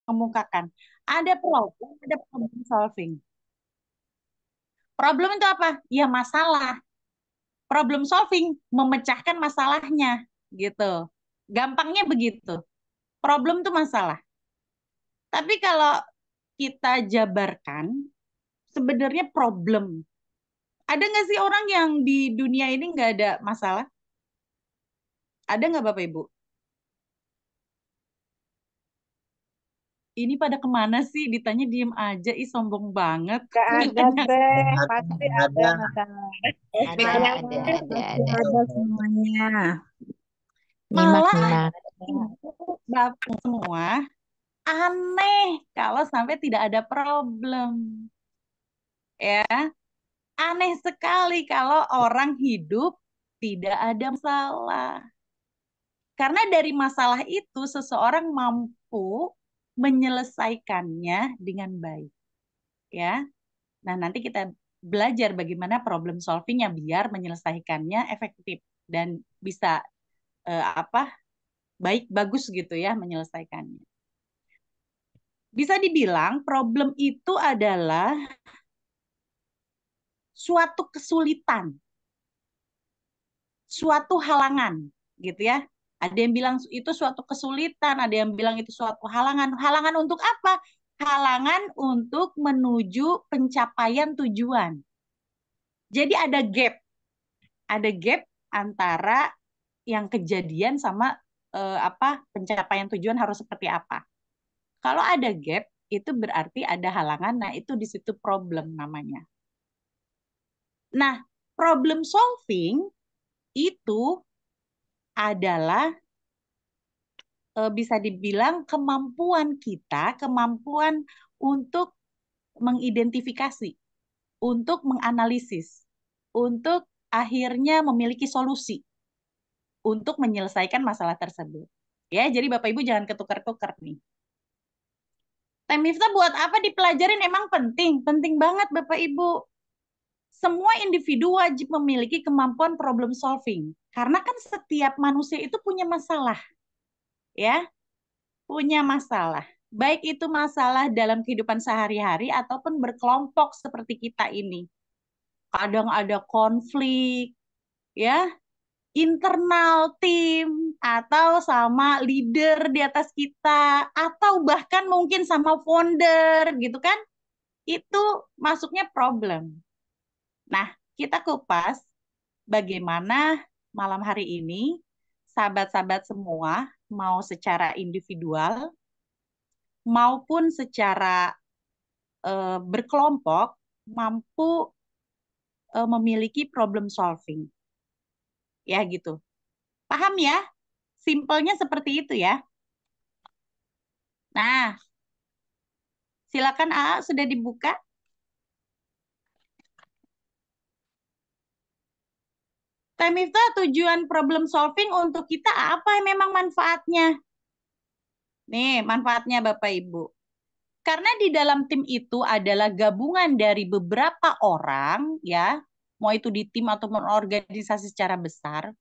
mengemukakan. Ada problem solving. Problem itu apa? Ya masalah. Problem solving memecahkan masalahnya gitu. Gampangnya begitu. Problem itu masalah. Tapi kalau kita jabarkan, sebenarnya problem. Ada nggak sih orang yang di dunia ini nggak ada masalah? Ada nggak Bapak Ibu? Ini pada kemana sih? Ditanya diem aja, ih sombong banget. Gak ada Ditanya teh, Ada, pasti ada ada. masalah. Ada, Semuanya ada, ada, pasti ada. ada semuanya. Nyimak, malah nyimak. Bapak semua aneh kalau sampai tidak ada problem. Ya, aneh sekali kalau orang hidup tidak ada masalah. Karena dari masalah itu seseorang mampu menyelesaikannya dengan baik, ya. Nah, nanti kita belajar bagaimana problem solvingnya biar menyelesaikannya efektif dan bisa apa baik bagus gitu ya menyelesaikannya. Bisa dibilang problem itu adalah suatu kesulitan, suatu halangan, gitu ya. Ada yang bilang itu suatu kesulitan, ada yang bilang itu suatu halangan. Halangan untuk apa? Halangan untuk menuju pencapaian tujuan. Jadi ada gap antara yang kejadian sama apa pencapaian tujuan harus seperti apa. Kalau ada gap itu berarti ada halangan. Nah, itu di situ problem namanya. Nah, problem solving itu adalah bisa dibilang kemampuan untuk mengidentifikasi, untuk menganalisis, untuk akhirnya memiliki solusi untuk menyelesaikan masalah tersebut. Ya, jadi Bapak Ibu jangan ketukar-tukar nih. Time Miftah buat apa dipelajarin emang penting? Penting banget Bapak Ibu. Semua individu wajib memiliki kemampuan problem solving. Karena kan setiap manusia itu punya masalah, ya, punya masalah. Baik itu masalah dalam kehidupan sehari-hari ataupun berkelompok seperti kita ini. Kadang ada konflik, ya, internal tim atau sama leader di atas kita atau bahkan mungkin sama founder gitu kan. Itu masuknya problem. Nah, kita kupas bagaimana malam hari ini sahabat-sahabat semua mau secara individual maupun secara berkelompok mampu memiliki problem solving. Ya gitu. Paham ya? Simpelnya seperti itu ya. Nah, silakan AA sudah dibuka. Time itu tujuan problem solving untuk kita apa yang memang manfaatnya? Nih, manfaatnya Bapak Ibu. Karena di dalam tim itu adalah gabungan dari beberapa orang, ya, mau itu di tim atau organisasi secara besar,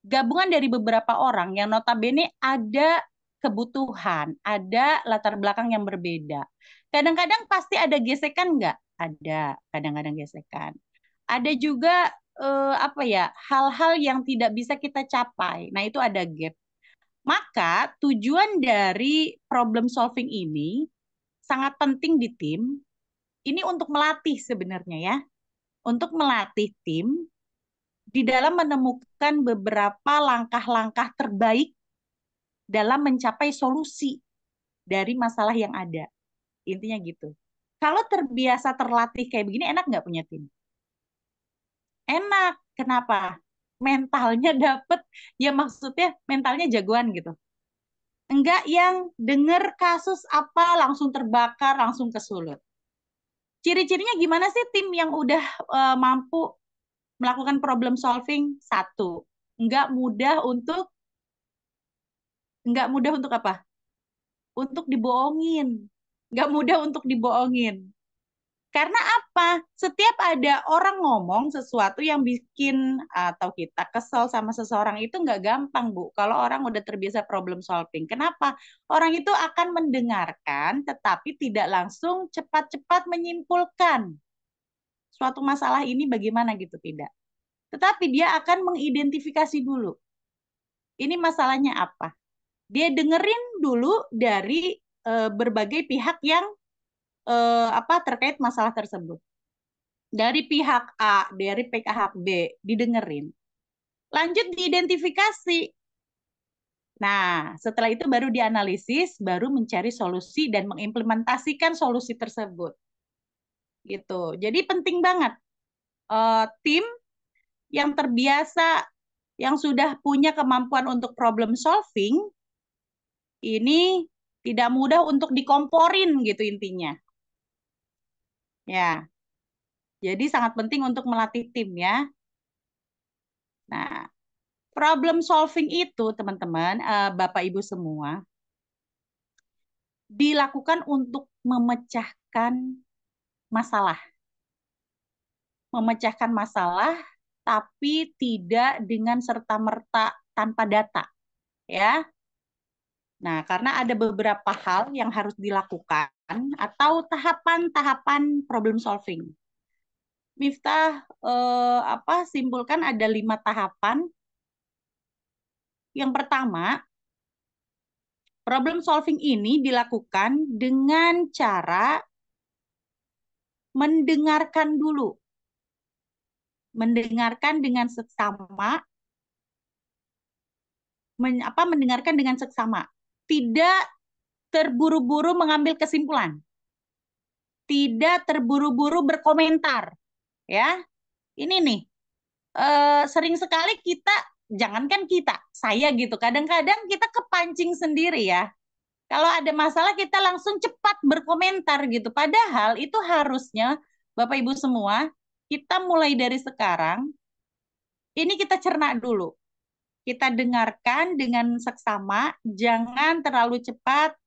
gabungan dari beberapa orang yang notabene ada kebutuhan, ada latar belakang yang berbeda. Kadang-kadang pasti ada gesekan nggak? Ada, kadang-kadang gesekan. Ada juga apa ya, hal-hal yang tidak bisa kita capai. Nah, itu ada gap. Maka tujuan dari problem solving ini sangat penting di tim. Ini untuk melatih sebenarnya ya, untuk melatih tim di dalam menemukan beberapa langkah-langkah terbaik dalam mencapai solusi dari masalah yang ada. Intinya gitu. Kalau terbiasa terlatih kayak begini, enak nggak punya tim? Enak. Kenapa? Mentalnya dapet, ya maksudnya mentalnya jagoan gitu. Enggak yang denger kasus apa langsung terbakar, langsung kesulut. Ciri-cirinya gimana sih tim yang udah mampu melakukan problem solving? Satu, enggak mudah untuk enggak mudah untuk apa? Untuk dibohongin. Enggak mudah untuk dibohongin. Karena apa? Setiap ada orang ngomong sesuatu yang bikin atau kita kesel sama seseorang itu nggak gampang, Bu. Kalau orang udah terbiasa problem solving. Kenapa? Orang itu akan mendengarkan, tetapi tidak langsung cepat-cepat menyimpulkan suatu masalah ini bagaimana gitu, tidak. Tetapi dia akan mengidentifikasi dulu. Ini masalahnya apa? Dia dengerin dulu dari berbagai pihak yang terkait masalah tersebut. Dari pihak A, dari pihak B, didengerin. Lanjut diidentifikasi. Nah, setelah itu baru dianalisis, baru mencari solusi dan mengimplementasikan solusi tersebut. Gitu. Jadi penting banget tim yang terbiasa, yang sudah punya kemampuan untuk problem solving, ini tidak mudah untuk dikomporin gitu intinya. Ya, jadi sangat penting untuk melatih tim ya. Nah, problem solving itu teman-teman, Bapak Ibu semua, dilakukan untuk memecahkan masalah. Memecahkan masalah, tapi tidak dengan serta-merta tanpa data. Ya, nah, karena ada beberapa hal yang harus dilakukan atau tahapan-tahapan problem solving. Miftah simpulkan ada 5 tahapan. Yang pertama, problem solving ini dilakukan dengan cara mendengarkan dulu. Mendengarkan dengan seksama, mendengarkan dengan seksama. Tidak terburu-buru mengambil kesimpulan. Tidak terburu-buru berkomentar. Ya, ini nih, sering sekali kita, jangankan kita, saya gitu, kadang-kadang kita kepancing sendiri ya. Kalau ada masalah kita langsung cepat berkomentar gitu. Padahal itu harusnya Bapak Ibu semua, kita mulai dari sekarang, ini kita cerna dulu. Kita dengarkan dengan seksama, jangan terlalu cepat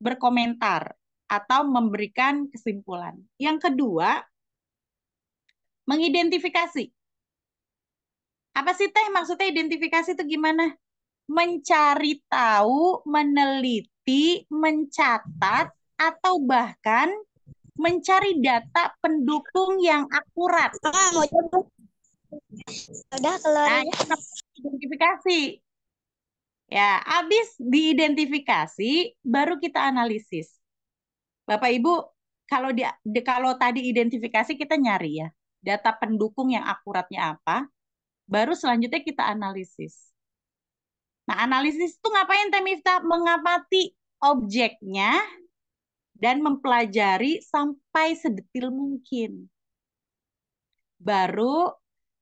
berkomentar atau memberikan kesimpulan. Yang kedua, mengidentifikasi. Apa sih Teh maksudnya identifikasi itu gimana? Mencari tahu, meneliti, mencatat, atau bahkan mencari data pendukung yang akurat. Mau coba? Udah keluar Nah, aja. itu namanya identifikasi. Ya, habis diidentifikasi, baru kita analisis. Bapak Ibu, kalau tadi identifikasi kita nyari ya, data pendukung yang akuratnya apa, baru selanjutnya kita analisis. Nah, analisis itu ngapain Teh Miftah? Mengamati objeknya dan mempelajari sampai sedetil mungkin. Baru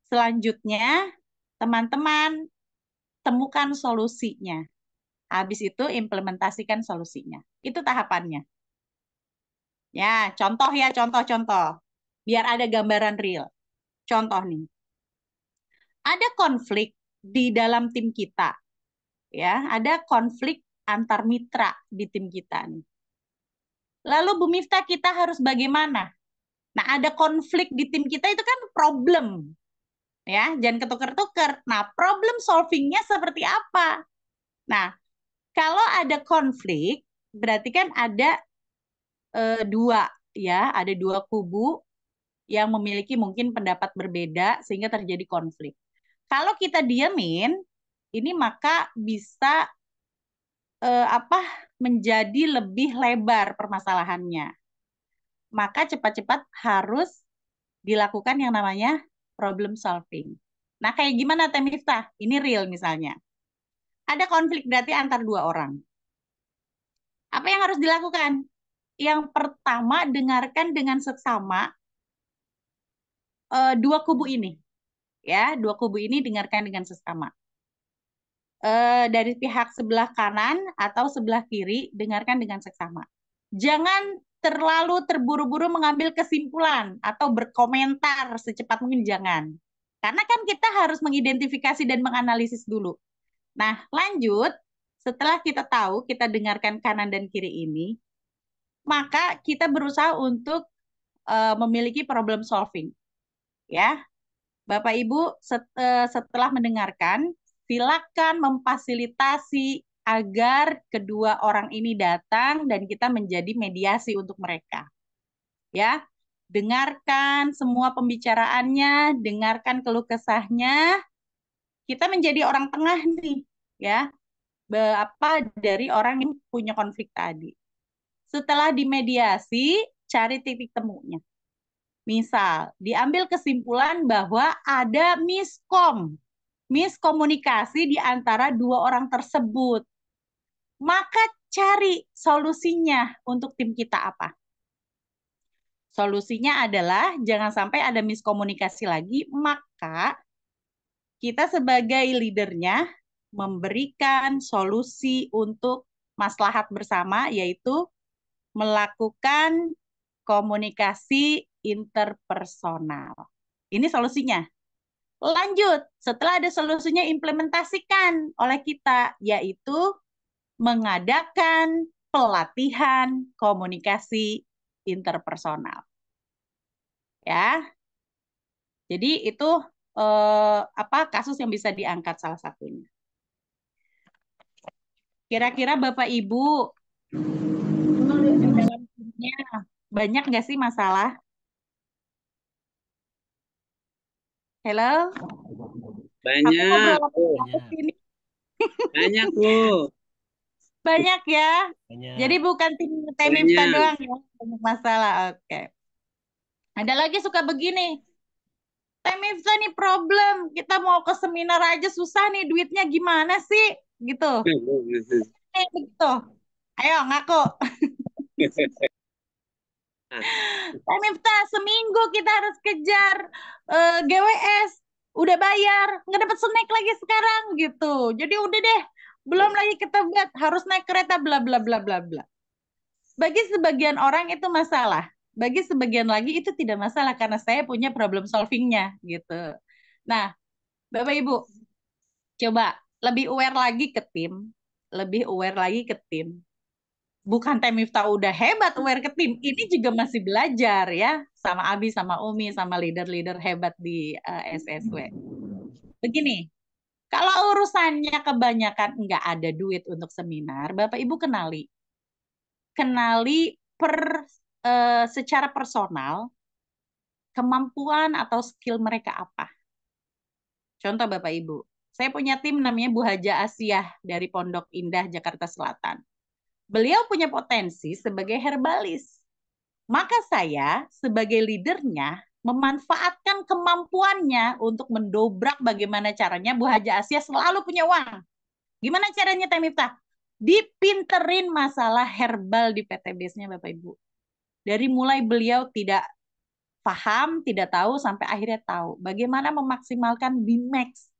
selanjutnya teman-teman temukan solusinya. Habis itu implementasikan solusinya. Itu tahapannya. Ya, contoh. Biar ada gambaran real. Contoh nih. Ada konflik di dalam tim kita. Ya, ada konflik antar mitra di tim kita nih. Lalu Bu Miftah kita harus bagaimana? Nah, ada konflik di tim kita itu kan problem. Ya, jangan ketukar-tukar. Nah, problem solvingnya seperti apa? Nah, kalau ada konflik, berarti kan ada dua, ya, ada dua kubu yang memiliki mungkin pendapat berbeda sehingga terjadi konflik. Kalau kita diamin, ini maka bisa eh, apa menjadi lebih lebar permasalahannya. Maka cepat-cepat harus dilakukan yang namanya problem solving. Nah, kayak gimana Teh Miftah? Ini real misalnya. Ada konflik berarti antar dua orang. Apa yang harus dilakukan? Yang pertama, dengarkan dengan seksama dua kubu ini. Ya, dua kubu ini dengarkan dengan seksama. Dari pihak sebelah kanan atau sebelah kiri, dengarkan dengan seksama. Jangan terlalu terburu-buru mengambil kesimpulan atau berkomentar secepat mungkin, jangan. Karena kan kita harus mengidentifikasi dan menganalisis dulu. Nah, lanjut, setelah kita tahu, kita dengarkan kanan dan kiri ini, maka kita berusaha untuk memiliki problem solving. Ya, Bapak Ibu setelah mendengarkan, silakan memfasilitasi agar kedua orang ini datang dan kita menjadi mediasi untuk mereka. Ya, dengarkan semua pembicaraannya, dengarkan keluh kesahnya. Kita menjadi orang tengah nih, ya, dari orang yang punya konflik tadi. Setelah dimediasi, cari titik temunya. Misal, diambil kesimpulan bahwa ada miskomunikasi di antara dua orang tersebut. Maka cari solusinya untuk tim kita apa? Solusinya adalah jangan sampai ada miskomunikasi lagi, maka kita sebagai leadernya memberikan solusi untuk maslahat bersama, yaitu melakukan komunikasi interpersonal. Ini solusinya. Lanjut, setelah ada solusinya implementasikan oleh kita, yaitu mengadakan pelatihan komunikasi interpersonal. Ya, jadi itu kasus yang bisa diangkat salah satunya. Kira-kira Bapak Ibu dalam timnya banyak nggak sih masalah? Halo? Aku Banyak, ngobrol apa ini? banyak Bu. Banyak ya. Banyak. Jadi bukan tim Temifta Banyak. doang ya banyak masalah. Oke. Ada lagi suka begini. Temifta nih problem. Kita mau ke seminar aja susah nih duitnya gimana sih? Gitu. Begitu. Ayo ngaku. Temifta seminggu kita harus kejar GWS. Udah bayar, nggak dapat snack lagi sekarang gitu. Jadi udah deh, belum lagi ke Tebet, harus naik kereta bla bla bla bla bla. Bagi sebagian orang itu masalah. Bagi sebagian lagi itu tidak masalah karena saya punya problem solvingnya gitu. Nah, Bapak Ibu, coba lebih aware lagi ke tim, lebih aware lagi ke tim. Bukan Teh Miftah udah hebat aware ke tim, ini juga masih belajar ya sama Abi, sama Umi, sama leader-leader hebat di SSW. Begini, kalau urusannya kebanyakan nggak ada duit untuk seminar, Bapak Ibu kenali secara personal kemampuan atau skill mereka apa. Contoh Bapak Ibu, saya punya tim namanya Bu Haja Asiah dari Pondok Indah, Jakarta Selatan. Beliau punya potensi sebagai herbalis. Maka saya sebagai leadernya memanfaatkan kemampuannya untuk mendobrak bagaimana caranya Bu Haja Asia selalu punya uang. Gimana caranya Teh Miftah? Dipinterin masalah herbal di PTBS-nya Bapak Ibu. Dari mulai beliau tidak paham, tidak tahu, sampai akhirnya tahu. Bagaimana memaksimalkan Bimax.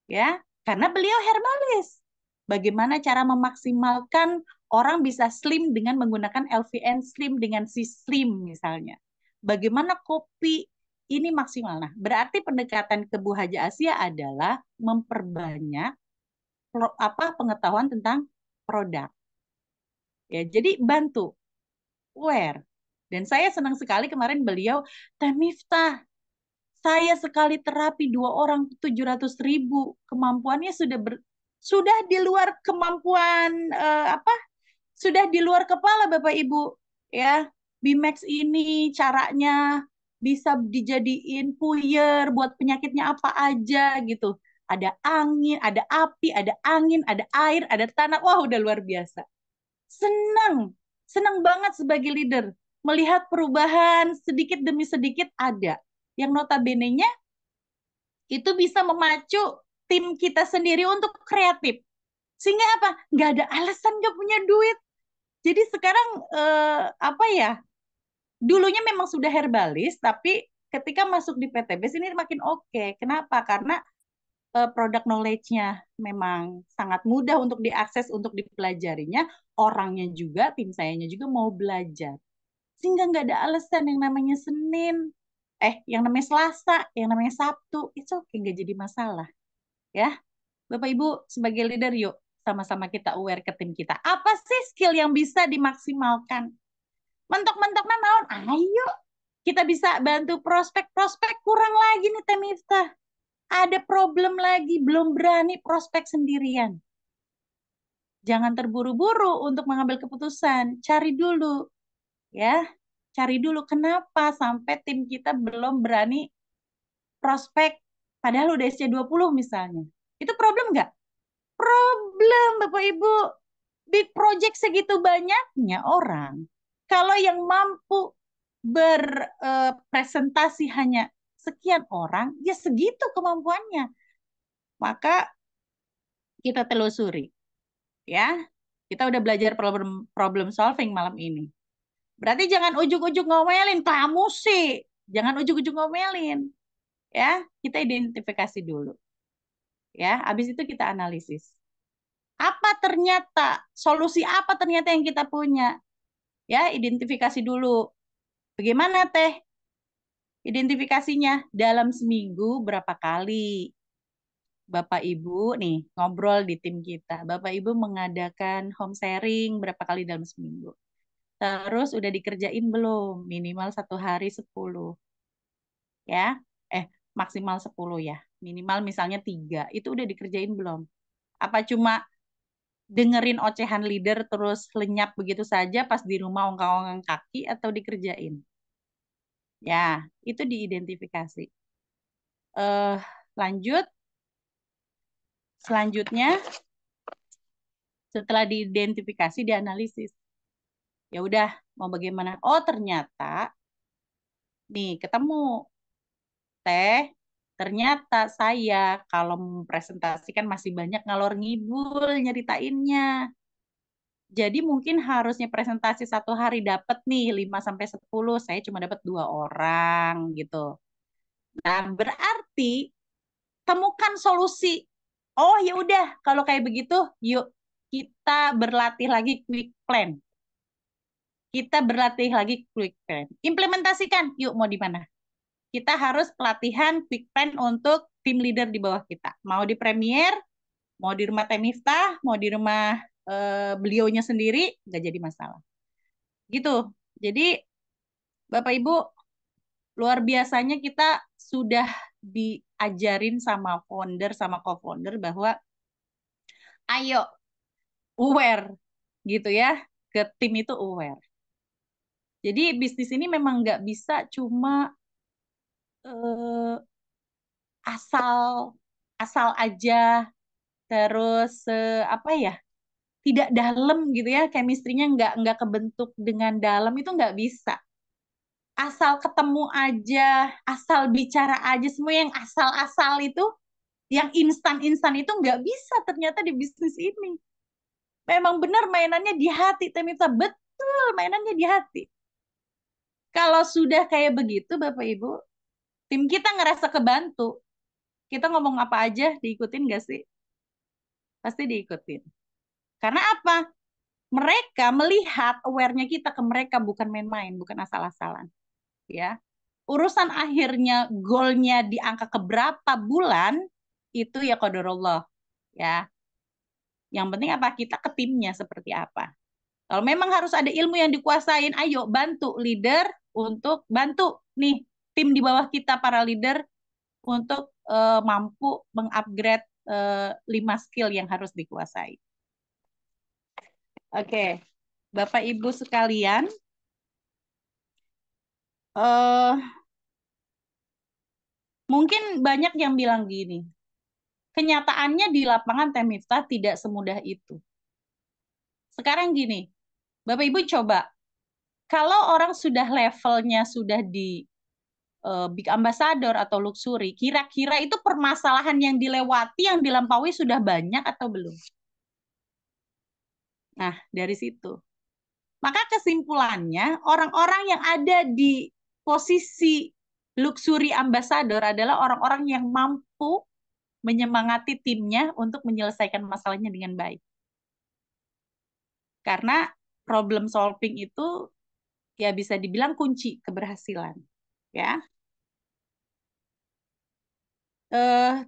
Ya, karena beliau herbalis. Bagaimana cara memaksimalkan orang bisa slim dengan menggunakan LVN Slim dengan si Slim misalnya. Bagaimana kopi ini maksimal. Nah, berarti pendekatan ke Bu Haja Asia adalah memperbanyak pengetahuan tentang produk. Ya, jadi bantu aware. Dan saya senang sekali kemarin beliau, Teh Miftah, saya sekali terapi 2 orang 700.000, kemampuannya sudah di luar kemampuan sudah di luar kepala Bapak Ibu ya. Bimax ini caranya bisa dijadiin puyer buat penyakitnya apa aja gitu. Ada angin, ada api, ada angin, ada air, ada tanah. Wah, udah luar biasa. Senang, senang banget sebagai leader melihat perubahan sedikit demi sedikit ada. Yang notabene-nya itu bisa memacu tim kita sendiri untuk kreatif. Sehingga apa? Nggak ada alasan nggak punya duit. Jadi sekarang dulunya memang sudah herbalis, tapi ketika masuk di PTBS ini makin oke. Kenapa? Karena produk knowledge-nya memang sangat mudah untuk diakses, untuk dipelajarinya. Orangnya juga, tim sayanya juga mau belajar. Sehingga nggak ada alasan yang namanya Senin, yang namanya Selasa, yang namanya Sabtu, itu oke, nggak jadi masalah. Ya, Bapak Ibu sebagai leader yuk sama-sama kita aware ke tim kita. Apa sih skill yang bisa dimaksimalkan? Mentok-mentok naon? Ayo. Kita bisa bantu prospek kurang lagi nih Teh Miftah. Ada problem lagi, belum berani prospek sendirian. Jangan terburu-buru untuk mengambil keputusan. Cari dulu, ya. Cari dulu kenapa sampai tim kita belum berani prospek padahal udah usia 20 misalnya. Itu problem nggak? Problem, Bapak Ibu. Big project segitu banyaknya orang. Kalau yang mampu berpresentasi hanya sekian orang, ya segitu kemampuannya. Maka kita telusuri, ya. Kita udah belajar problem problem solving malam ini. Berarti jangan ujuk-ujuk ngomelin, kamu sih. Jangan ujuk-ujuk ngomelin, ya. Kita identifikasi dulu, ya. Habis itu kita analisis. Apa ternyata solusi apa ternyata yang kita punya? Ya, identifikasi dulu. Bagaimana Teh? Identifikasinya dalam seminggu berapa kali? Bapak Ibu nih ngobrol di tim kita. Bapak Ibu mengadakan home sharing berapa kali dalam seminggu? Terus udah dikerjain belum? Minimal 1 hari 10. Ya, maksimal 10 ya. Minimal misalnya 3. Itu udah dikerjain belum? Apa cuma dengerin ocehan leader terus lenyap begitu saja pas di rumah ongkang-ongkang kaki atau dikerjain? Ya, itu diidentifikasi. Lanjut, selanjutnya setelah diidentifikasi, dianalisis. Ya udah, mau bagaimana? Oh, ternyata nih ketemu Teh. Ternyata saya kalau mempresentasikan masih banyak ngalor ngidul nyeritainnya. Jadi mungkin harusnya presentasi 1 hari dapat nih 5 sampai 10, saya cuma dapat 2 orang gitu. Nah, berarti temukan solusi. Oh, ya udah, kalau kayak begitu, yuk kita berlatih lagi quick plan. Kita berlatih lagi quick plan. Implementasikan, yuk mau di mana? Kita harus pelatihan quick plan untuk tim leader di bawah kita. Mau di Premier, mau di rumah Teh Miftah, mau di rumah beliaunya sendiri, nggak jadi masalah. Gitu. Jadi, Bapak Ibu, luar biasanya kita sudah diajarin sama founder, sama co-founder bahwa ayo aware gitu ya, ke tim itu aware. Jadi bisnis ini memang nggak bisa cuma eh, asal asal aja terus apa ya, tidak dalam gitu ya, chemistry-nya nggak kebentuk dengan dalam, itu nggak bisa. Asal ketemu aja, asal bicara aja, semua yang asal-asal itu, yang instan-instan itu nggak bisa ternyata di bisnis ini. Memang benar mainannya di hati, Temita. Betul, mainannya di hati. Kalau sudah kayak begitu, Bapak Ibu, tim kita ngerasa kebantu. Kita ngomong apa aja, diikutin nggak sih? Pasti diikutin. Karena apa? Mereka melihat awarenya kita ke mereka bukan main-main, bukan asal-asalan. Ya, urusan akhirnya goalnya di angka keberapa bulan, itu ya qadarullah. Ya, yang penting apa? Kita ke timnya seperti apa. Kalau memang harus ada ilmu yang dikuasain, ayo bantu leader untuk bantu nih tim di bawah kita para leader untuk mampu mengupgrade 5 skill yang harus dikuasai. Oke, Bapak Ibu sekalian, eh mungkin banyak yang bilang gini, kenyataannya di lapangan Teh Miftah tidak semudah itu. Sekarang gini, Bapak Ibu coba, kalau orang sudah levelnya sudah di big ambassador atau luxury, kira-kira itu permasalahan yang dilewati, yang dilampaui sudah banyak atau belum? Nah, dari situ. Maka kesimpulannya, orang-orang yang ada di posisi luxury ambassador adalah orang-orang yang mampu menyemangati timnya untuk menyelesaikan masalahnya dengan baik. Karena problem solving itu ya bisa dibilang kunci keberhasilan. Ya,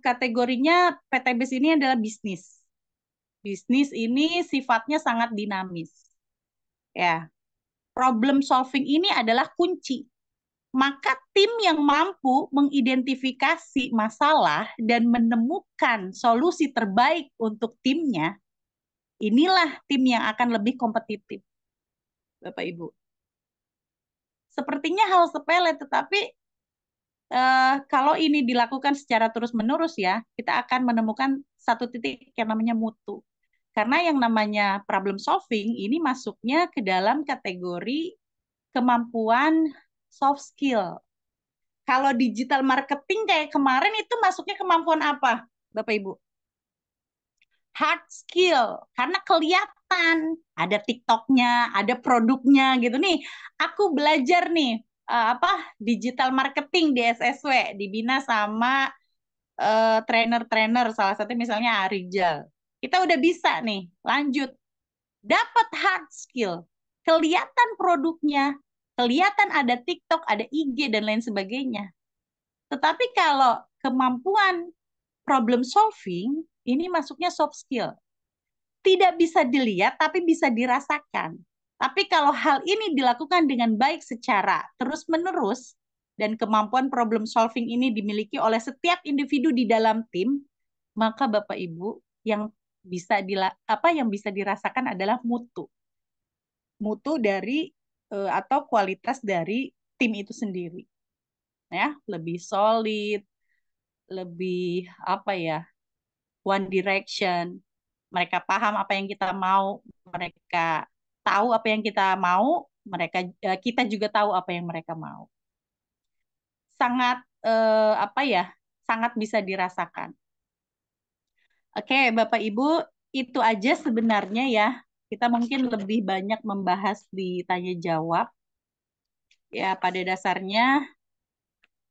kategorinya PTBIS ini adalah bisnis. Bisnis ini sifatnya sangat dinamis. Ya, problem solving ini adalah kunci. maka tim yang mampu mengidentifikasi masalah dan menemukan solusi terbaik untuk timnya, inilah tim yang akan lebih kompetitif, Bapak Ibu. Sepertinya hal sepele, tetapi kalau ini dilakukan secara terus-menerus ya, kita akan menemukan satu titik yang namanya mutu. Karena yang namanya problem solving ini masuknya ke dalam kategori kemampuan soft skill. Kalau digital marketing kayak kemarin itu masuknya kemampuan apa, Bapak Ibu? Hard skill, karena kelihatan ada TikToknya, ada produknya gitu nih. Aku belajar nih digital marketing di SSW, dibina sama trainer-trainer, salah satu misalnya Arijal. Kita udah bisa nih, lanjut. Dapat hard skill, kelihatan produknya, kelihatan ada TikTok, ada IG, dan lain sebagainya. Tetapi kalau kemampuan problem solving, ini masuknya soft skill. Tidak bisa dilihat, tapi bisa dirasakan. Tapi kalau hal ini dilakukan dengan baik secara terus-menerus, dan kemampuan problem solving ini dimiliki oleh setiap individu di dalam tim, maka Bapak Ibu yang bisa dirasakan adalah mutu dari atau kualitas dari tim itu sendiri, ya, lebih solid, lebih one direction. Mereka paham apa yang kita mau, mereka tahu apa yang kita mau, kita juga tahu apa yang mereka mau. Sangat sangat bisa dirasakan. Oke, Bapak Ibu, itu aja sebenarnya ya. Kita mungkin lebih banyak membahas di tanya jawab. Ya, pada dasarnya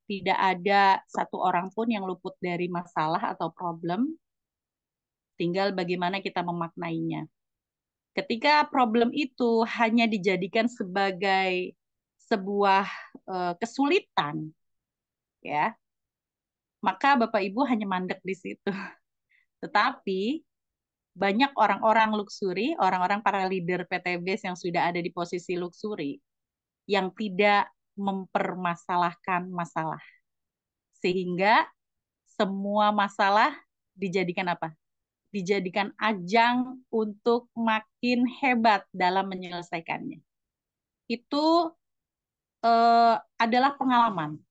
tidak ada satu orang pun yang luput dari masalah atau problem. Tinggal bagaimana kita memaknainya. Ketika problem itu hanya dijadikan sebagai sebuah kesulitan, ya, maka Bapak Ibu hanya mandek di situ. Tetapi banyak orang-orang luxury, orang-orang para leader PTBs yang sudah ada di posisi luxury, yang tidak mempermasalahkan masalah. Sehingga semua masalah dijadikan apa? Dijadikan ajang untuk makin hebat dalam menyelesaikannya. Itu adalah pengalaman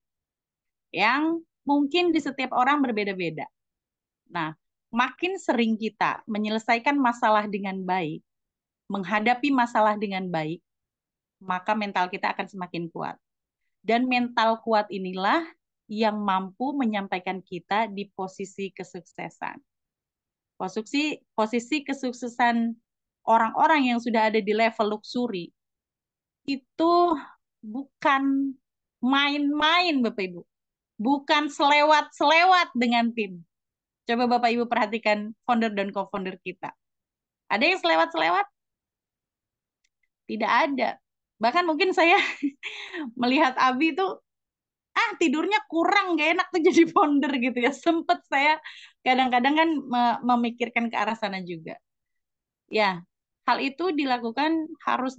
yang mungkin di setiap orang berbeda-beda. Nah, makin sering kita menyelesaikan masalah dengan baik, menghadapi masalah dengan baik, maka mental kita akan semakin kuat. Dan mental kuat inilah yang mampu menyampaikan kita di posisi kesuksesan. Posisi kesuksesan orang-orang yang sudah ada di level luxury itu bukan main-main, Bapak Ibu. Bukan selewat-selewat dengan tim. Coba Bapak Ibu perhatikan founder dan co-founder kita. Ada yang selewat-selewat? Tidak ada. Bahkan mungkin saya melihat Abi itu, tidurnya kurang, gak enak tuh jadi founder gitu ya. Sempet saya kadang-kadang kan memikirkan ke arah sana juga. Ya, hal itu dilakukan harus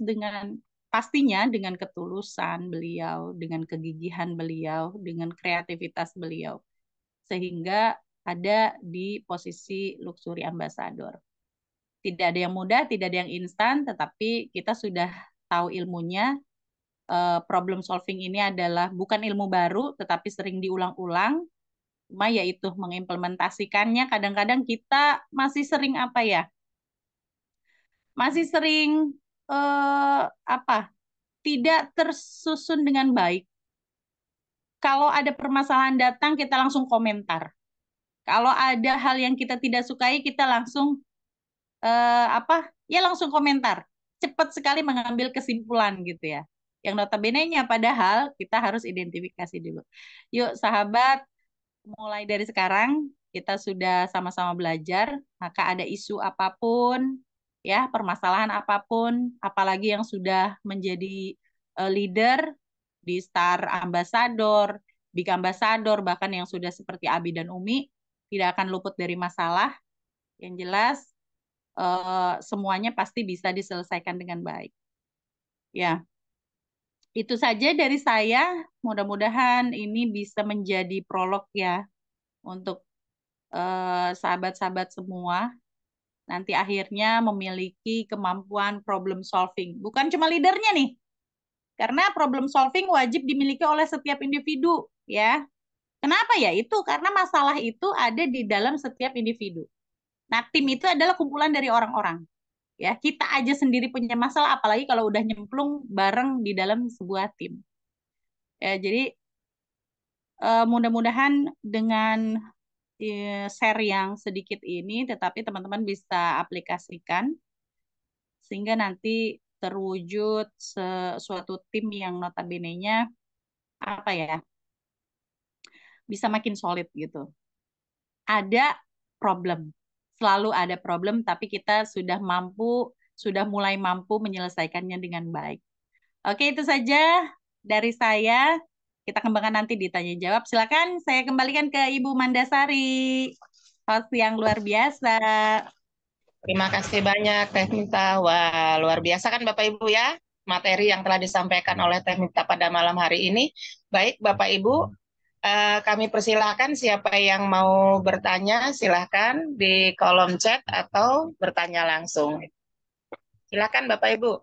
pastinya dengan ketulusan beliau, dengan kegigihan beliau, dengan kreativitas beliau. Sehingga ada di posisi luxury ambassador. Tidak ada yang mudah, tidak ada yang instan, tetapi kita sudah tahu ilmunya. Problem solving ini adalah bukan ilmu baru, tetapi sering diulang-ulang. Cuma yaitu mengimplementasikannya, kadang-kadang kita masih sering masih sering tidak tersusun dengan baik. Kalau ada permasalahan datang, kita langsung komentar. Kalau ada hal yang kita tidak sukai, kita langsung langsung komentar. Cepat sekali mengambil kesimpulan gitu ya. Yang notabene-nya padahal kita harus identifikasi dulu. Yuk sahabat, mulai dari sekarang kita sudah sama-sama belajar, maka ada isu apapun, ya, permasalahan apapun, apalagi yang sudah menjadi leader di Star Ambassador, Big Ambassador, bahkan yang sudah seperti Abi dan Umi, tidak akan luput dari masalah. Yang jelas semuanya pasti bisa diselesaikan dengan baik. Ya, Itu saja dari saya. Mudah-mudahan ini bisa menjadi prolog ya untuk sahabat-sahabat semua. Nanti akhirnya memiliki kemampuan problem solving. Bukan cuma leadernya nih, karena problem solving wajib dimiliki oleh setiap individu ya. Kenapa ya? Itu karena masalah itu ada di dalam setiap individu. Nah, tim itu adalah kumpulan dari orang-orang. Ya, kita aja sendiri punya masalah, apalagi kalau udah nyemplung bareng di dalam sebuah tim. Ya, jadi mudah-mudahan dengan share yang sedikit ini, tetapi teman-teman bisa aplikasikan sehingga nanti terwujud suatu tim yang notabene-nya apa ya, bisa makin solid gitu. Ada problem, selalu ada problem, tapi kita sudah mulai mampu menyelesaikannya dengan baik. Oke, itu saja dari saya. Kita kembangkan nanti ditanya jawab. Silakan saya kembalikan ke Ibu Mandasari, host yang luar biasa. Terima kasih banyak Teh Mita. Wah, luar biasa kan Bapak Ibu ya, materi yang telah disampaikan oleh Teh Mita pada malam hari ini. Baik Bapak Ibu, kami persilahkan siapa yang mau bertanya, silahkan di kolom chat atau bertanya langsung. Silakan Bapak Ibu.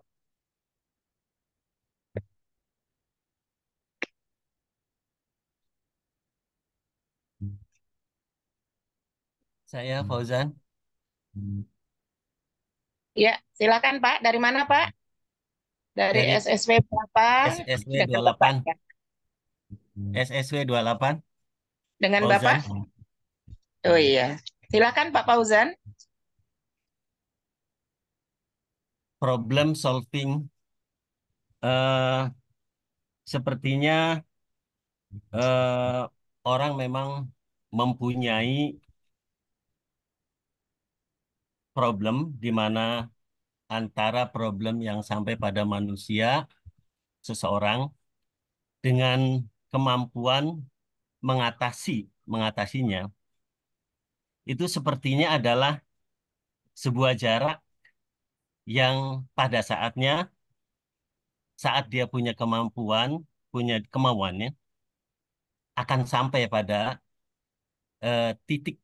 Saya Fauzan. Ya, silakan Pak. Dari mana Pak? Dari Dari SSW berapa? SSW Dengan Bapak 28. ya. SSW 28. Dengan Fauzan. Bapak? Oh iya. Silakan Pak Fauzan. Problem solving. eh Sepertinya orang memang mempunyai problem di mana antara problem yang sampai pada manusia, seseorang, dengan kemampuan mengatasinya, itu sepertinya adalah sebuah jarak yang pada saat dia punya kemampuan, punya kemauannya, akan sampai pada titik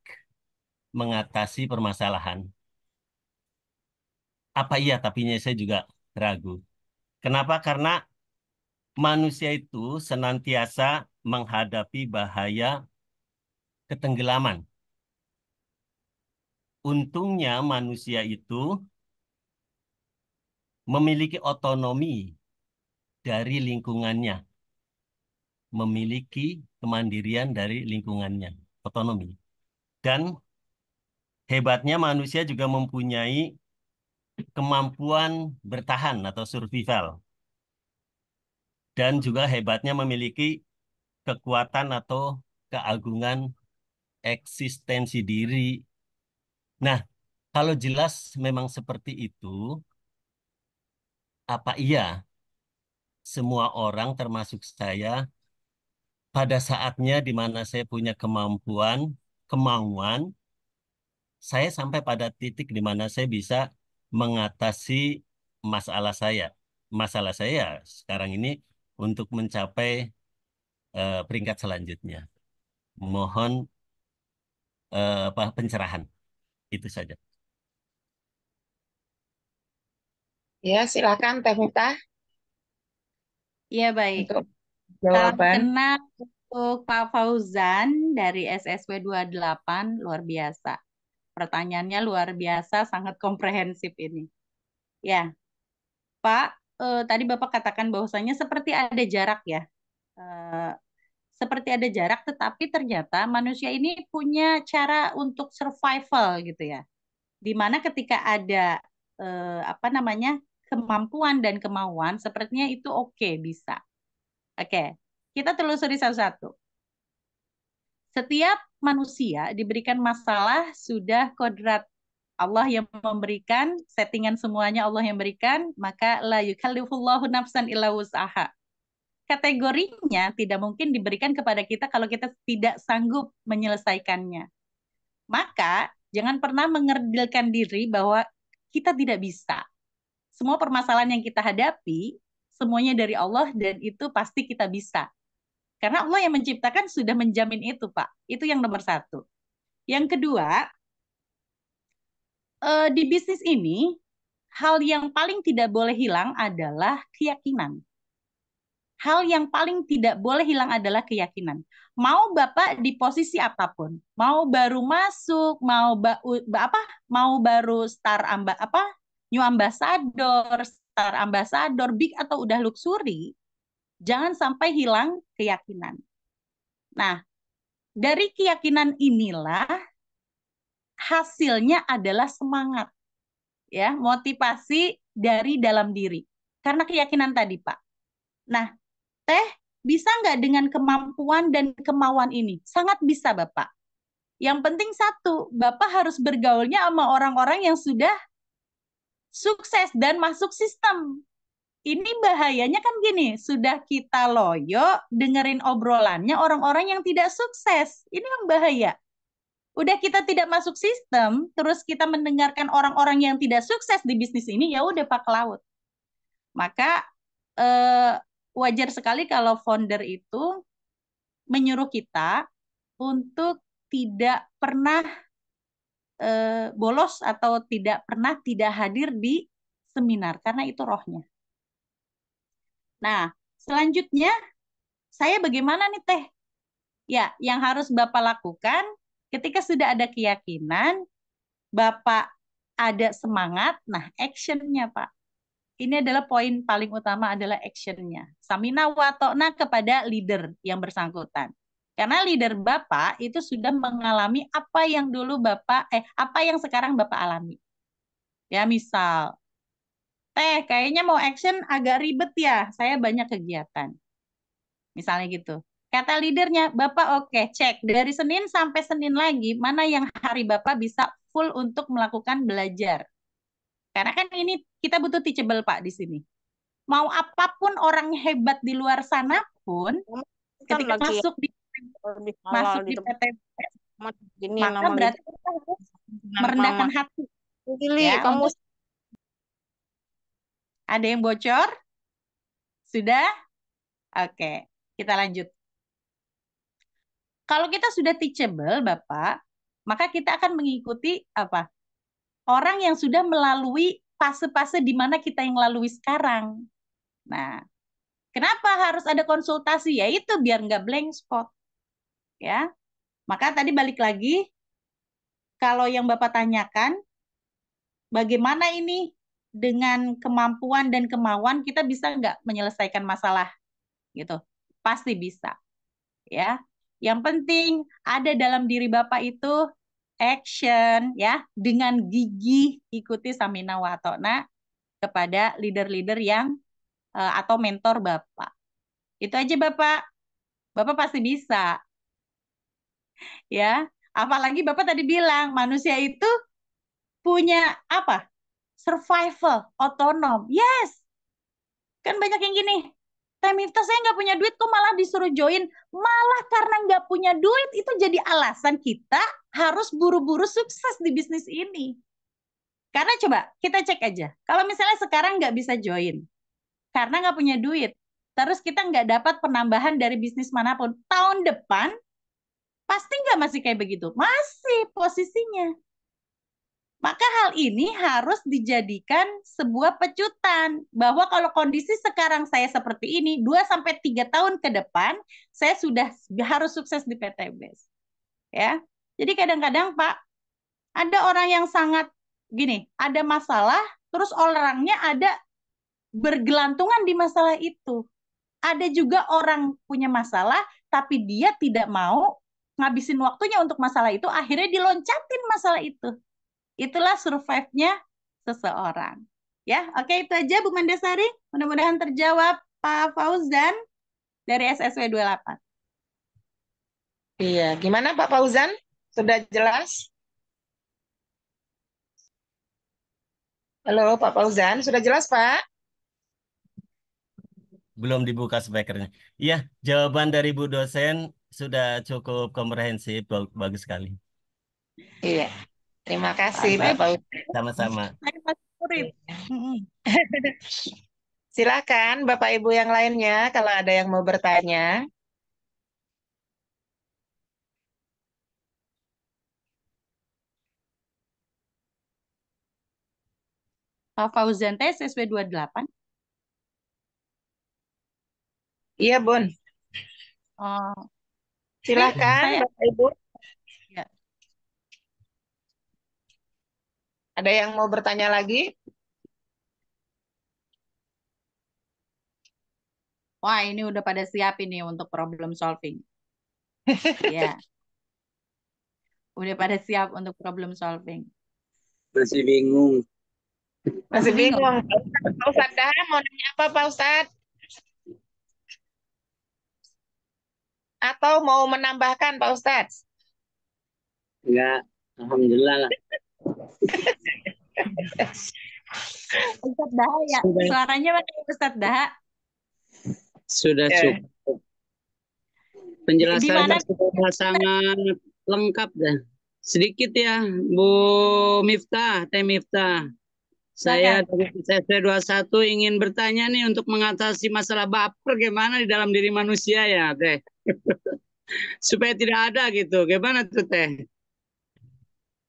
mengatasi permasalahan. Apa iya, tapinya saya juga ragu. Kenapa? Karena manusia itu senantiasa menghadapi bahaya ketenggelaman. Untungnya manusia itu memiliki otonomi dari lingkungannya, memiliki kemandirian dari lingkungannya, otonomi. Dan hebatnya manusia juga mempunyai kemampuan bertahan atau survival. Dan juga hebatnya memiliki kekuatan atau keagungan eksistensi diri. Nah, kalau jelas memang seperti itu, apa iya semua orang termasuk saya pada saatnya di mana saya punya kemauan, saya sampai pada titik di mana saya bisa mengatasi masalah saya. Masalah saya sekarang ini untuk mencapai peringkat selanjutnya. Mohon pencerahan. Itu saja. Ya, silakan Teh Mita Ya, baik. untuk Salam jawaban. kenal untuk Pak Fauzan dari SSW 28, luar biasa. Pertanyaannya luar biasa, sangat komprehensif ini. Ya, Pak, tadi Bapak katakan bahwasanya seperti ada jarak ya. Eh, Seperti ada jarak, tetapi ternyata manusia ini punya cara untuk survival gitu ya. Dimana ketika ada apa namanya kemampuan dan kemauan, sepertinya itu oke bisa. Oke, kita telusuri satu-satu. Setiap manusia diberikan masalah sudah kodrat Allah yang memberikan, settingan semuanya Allah yang berikan, maka la yukallifullahu nafsan illa wus'aha. Kategorinya tidak mungkin diberikan kepada kita kalau kita tidak sanggup menyelesaikannya. Maka jangan pernah mengerdilkan diri bahwa kita tidak bisa. Semua permasalahan yang kita hadapi semuanya dari Allah dan itu pasti kita bisa. Karena Allah yang menciptakan sudah menjamin itu, Pak. Itu yang nomor satu. Yang kedua, di bisnis ini, hal yang paling tidak boleh hilang adalah keyakinan. Hal yang paling tidak boleh hilang adalah keyakinan. Mau Bapak di posisi apapun, mau baru masuk, mau baru new ambassador, star ambassador, big atau udah luxury, jangan sampai hilang keyakinan. Nah, dari keyakinan inilah hasilnya adalah semangat, ya, motivasi dari dalam diri. Karena keyakinan tadi, Pak. Nah, Teh bisa nggak dengan kemampuan dan kemauan ini? Sangat bisa, Bapak. Yang penting satu, Bapak harus bergaulnya sama orang-orang yang sudah sukses dan masuk sistem. Ini bahayanya kan gini, sudah kita loyo dengerin obrolannya orang-orang yang tidak sukses. Ini yang bahaya. Udah kita tidak masuk sistem, terus kita mendengarkan orang-orang yang tidak sukses di bisnis ini, ya udah Pak ke laut. Maka wajar sekali kalau founder itu menyuruh kita untuk tidak pernah bolos atau tidak pernah tidak hadir di seminar, karena itu rohnya. Nah, selanjutnya saya bagaimana nih Teh? Ya, yang harus Bapak lakukan ketika sudah ada keyakinan, Bapak ada semangat, nah actionnya Pak. Ini adalah poin paling utama adalah actionnya. Samina wa ta'na kepada leader yang bersangkutan. Karena leader Bapak itu sudah mengalami apa yang dulu apa yang sekarang Bapak alami. Ya, misal, Teh, kayaknya mau action agak ribet ya, saya banyak kegiatan. Misalnya gitu. Kata leadernya, Bapak oke, cek. Dari Senin sampai Senin lagi, mana yang hari Bapak bisa full untuk melakukan belajar. Karena kan ini kita butuh teachable Pak di sini. Mau apapun orang hebat di luar sana pun, ketika masuk di PTBS, maka berarti kita harus merendahkan hati. Ya, ada yang bocor? Sudah? Oke, kita lanjut. Kalau kita sudah teachable, Bapak, maka kita akan mengikuti apa? Orang yang sudah melalui fase-fase di mana kita yang lalui sekarang. Nah, kenapa harus ada konsultasi? Ya itu biar nggak blank spot. Ya, maka tadi balik lagi, kalau yang Bapak tanyakan, bagaimana ini dengan kemampuan dan kemauan kita bisa nggak menyelesaikan masalah gitu? Pasti bisa, ya. Yang penting ada dalam diri Bapak itu action, ya, dengan gigih ikuti samina wa ta'na kepada leader-leader yang atau mentor Bapak. Itu aja Bapak. Bapak pasti bisa, ya. Apalagi Bapak tadi bilang manusia itu punya apa? Survival, otonom. Yes. Kan banyak yang gini. Teh Miftah, saya nggak punya duit, kok malah disuruh join. Malah karena nggak punya duit, itu jadi alasan kita harus buru-buru sukses di bisnis ini. Karena coba, kita cek aja. Kalau misalnya sekarang nggak bisa join, karena nggak punya duit, terus kita nggak dapat penambahan dari bisnis manapun, tahun depan, pasti nggak masih kayak begitu. Masih posisinya. Maka hal ini harus dijadikan sebuah pecutan bahwa kalau kondisi sekarang saya seperti ini, 2-3 tahun ke depan saya sudah harus sukses di PTBS. Ya. Jadi kadang-kadang Pak, ada orang yang sangat gini, ada masalah, terus orangnya ada bergelantungan di masalah itu. Ada juga orang punya masalah, tapi dia tidak mau ngabisin waktunya untuk masalah itu, akhirnya diloncatin masalah itu. Itulah survive-nya seseorang. Ya, oke itu aja Bu Mandasari. Mudah-mudahan terjawab Pak Fauzan dari SSW 28. Iya, gimana Pak Fauzan? Sudah jelas? Halo Pak Fauzan, sudah jelas Pak? Belum dibuka speakernya. Iya, jawaban dari Bu dosen sudah cukup komprehensif, bagus sekali. Iya, terima kasih Pak Fauzan. Sama-sama. Saya masih murid. Silakan Bapak Ibu yang lainnya kalau ada yang mau bertanya. Pak Fauzan teh SSW 28. Iya, Bun. Oh, ini Silakan saya Bapak Ibu. ya. Ada yang mau bertanya lagi? Wah, ini udah pada siap ini untuk problem solving. Ya, udah pada siap untuk problem solving. Masih bingung. Masih Bingung. bingung. Pak Ustadz dah mau nanya apa Pak Ustadz? Atau mau menambahkan Pak Ustadz? Enggak. Alhamdulillah lah. Ustadz Daha ya, Sudah, suaranya mana Ustadz Daha? sudah Ya. cukup. Di Penjelasannya mana? sudah sangat lengkap dah. Sedikit ya, Bu Miftah, Teh Miftah. Saya Silakan. dari SSW 21 ingin bertanya nih untuk mengatasi masalah baper gimana di dalam diri manusia ya, Teh. Supaya tidak ada gitu. Gimana tuh, Teh?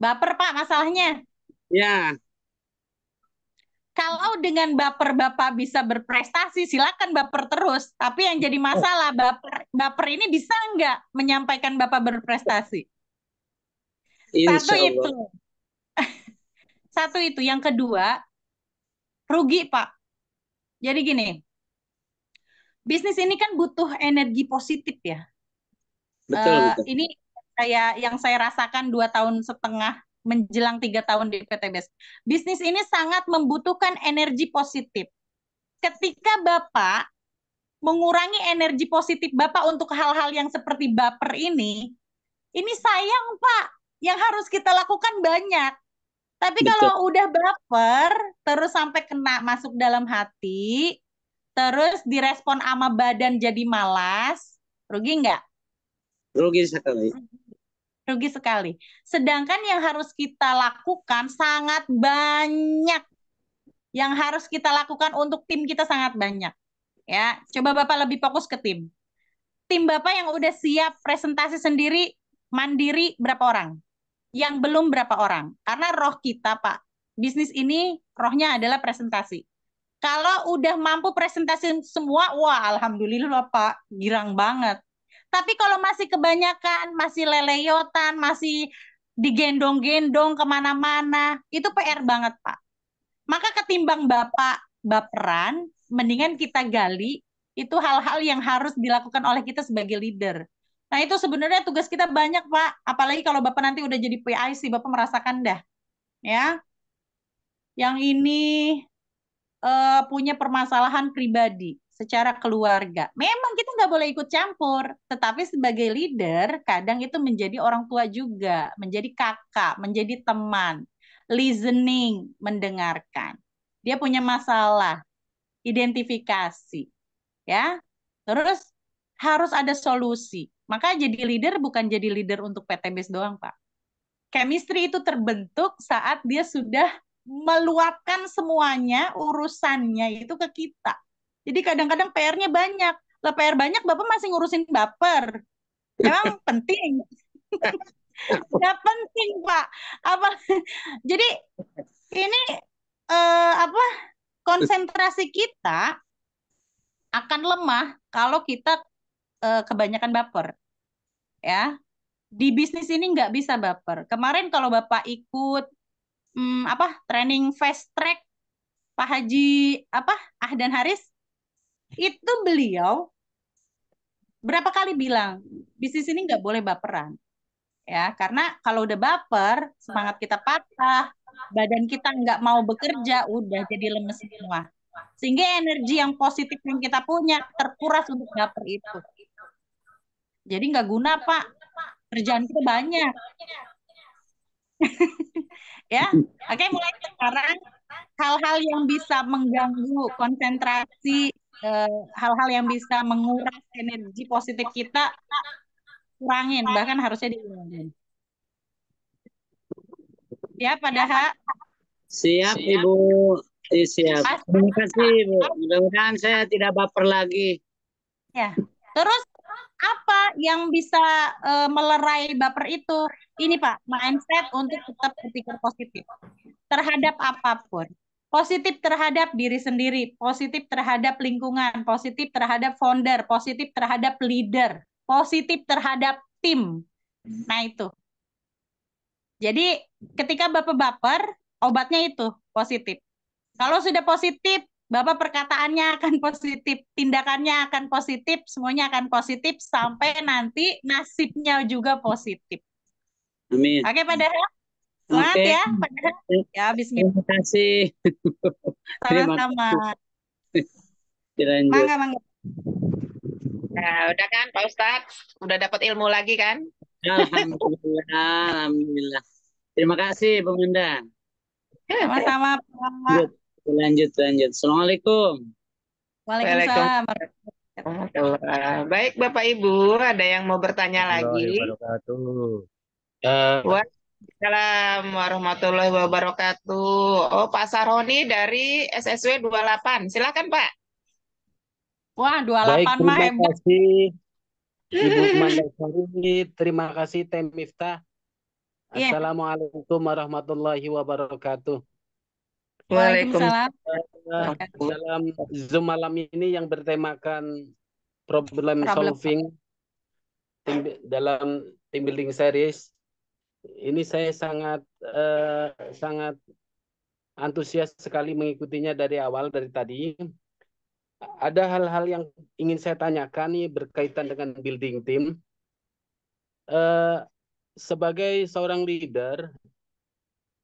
Baper Pak masalahnya. Ya, Kalau dengan baper Bapak bisa berprestasi, silakan baper terus. Tapi yang jadi masalah, baper ini bisa nggak menyampaikan Bapak berprestasi? Satu insya itu. Allah. Satu itu. Yang kedua, rugi Pak. Jadi gini, bisnis ini kan butuh energi positif ya. Betul, betul. Ini yang saya rasakan 2 tahun setengah menjelang 3 tahun di PTBS. Bisnis ini sangat membutuhkan energi positif. Ketika Bapak mengurangi energi positif Bapak untuk hal-hal yang seperti baper ini sayang Pak. Yang harus kita lakukan banyak. Tapi Betul. kalau udah baper, terus sampai kena masuk dalam hati, terus direspon sama badan jadi malas, rugi nggak? Rugi sekali. Rugi sekali. Sedangkan yang harus kita lakukan sangat banyak. Yang harus kita lakukan untuk tim kita sangat banyak. Ya, coba Bapak lebih fokus ke tim. Tim Bapak yang udah siap presentasi sendiri, mandiri berapa orang? Yang belum berapa orang? Karena roh kita, Pak, bisnis ini rohnya adalah presentasi. Kalau udah mampu presentasi semua, wah alhamdulillah Pak, girang banget. Tapi kalau masih kebanyakan, masih leleyotan, masih digendong-gendong kemana-mana, itu PR banget Pak. Maka ketimbang Bapak baperan, mendingan kita gali itu hal-hal yang harus dilakukan oleh kita sebagai leader. Nah itu sebenarnya tugas kita banyak Pak, apalagi kalau Bapak nanti udah jadi PIC, Bapak merasakan dah. Ya, yang ini punya permasalahan pribadi secara keluarga. Memang kita nggak boleh ikut campur, tetapi sebagai leader kadang itu menjadi orang tua juga, menjadi kakak, menjadi teman, listening, mendengarkan. Dia punya masalah, identifikasi, ya. Terus harus ada solusi. Maka jadi leader bukan jadi leader untuk PTBS doang, Pak. Chemistry itu terbentuk saat dia sudah meluapkan semuanya urusannya itu ke kita. Jadi kadang-kadang PR-nya banyak. Lah PR banyak Bapak masih ngurusin baper. Emang penting? Nggak penting, Pak. Apa? Jadi ini apa? Konsentrasi kita akan lemah kalau kita kebanyakan baper, ya. Di bisnis ini nggak bisa baper. Kemarin kalau Bapak ikut training fast track Pak Haji Ahdan Haris itu beliau berapa kali bilang bisnis ini nggak boleh baperan ya karena kalau udah baper semangat kita patah, badan kita nggak mau bekerja, udah jadi lemes semua sehingga energi yang positif yang kita punya terkuras untuk baper itu. Jadi nggak guna Pak, kerjaan kita banyak. Ya, oke, mulai sekarang hal-hal yang bisa mengganggu konsentrasi, hal-hal yang bisa menguras energi positif kita, kurangin, bahkan harusnya dihilangin. Ya, padahal Siap, Ibu Siap. Pas, Terima kasih, Bu. Mudah-mudahan saya tidak baper lagi. ya. Terus apa yang bisa melerai baper itu? Ini Pak, mindset untuk tetap berpikir positif terhadap apapun. Positif terhadap diri sendiri, positif terhadap lingkungan, positif terhadap founder, positif terhadap leader, positif terhadap tim. Nah itu. Jadi ketika Bapak baper, obatnya itu positif. Kalau sudah positif, Bapak perkataannya akan positif, tindakannya akan positif, semuanya akan positif sampai nanti nasibnya juga positif. Amin. Oke, Pak Daha. Semangat Oke. ya, Pak Daha. Ya, bismillah. Terima kasih. Terima Sama-sama. kasih. Dilanjut. Mangga, mangga. Nah, udah kan Pak Ustadz? Udah dapat ilmu lagi kan? Alhamdulillah. Alhamdulillah. Terima kasih, Bung Enda. Sama-sama, Pak. Lanjut. Assalamualaikum. Waalaikumsalam. Waalaikumsalam. Baik Bapak Ibu, ada yang mau bertanya lagi? Waalaikumsalam warahmatullahi wabarakatuh. Oh, Pak Saroni dari SSW 28. Silakan Pak. Wah, Baik, 28 mah terima hebat. kasih Ibu Mandasari, terima kasih Tem Miftah. Iya. Assalamualaikum warahmatullahi wabarakatuh. Waalaikumsalam. Dalam Zoom malam ini yang bertemakan problem Problem. solving dalam team building series, ini saya sangat antusias sekali mengikutinya dari awal, dari tadi. Ada hal-hal yang ingin saya tanyakan nih berkaitan dengan building team. Sebagai seorang leader,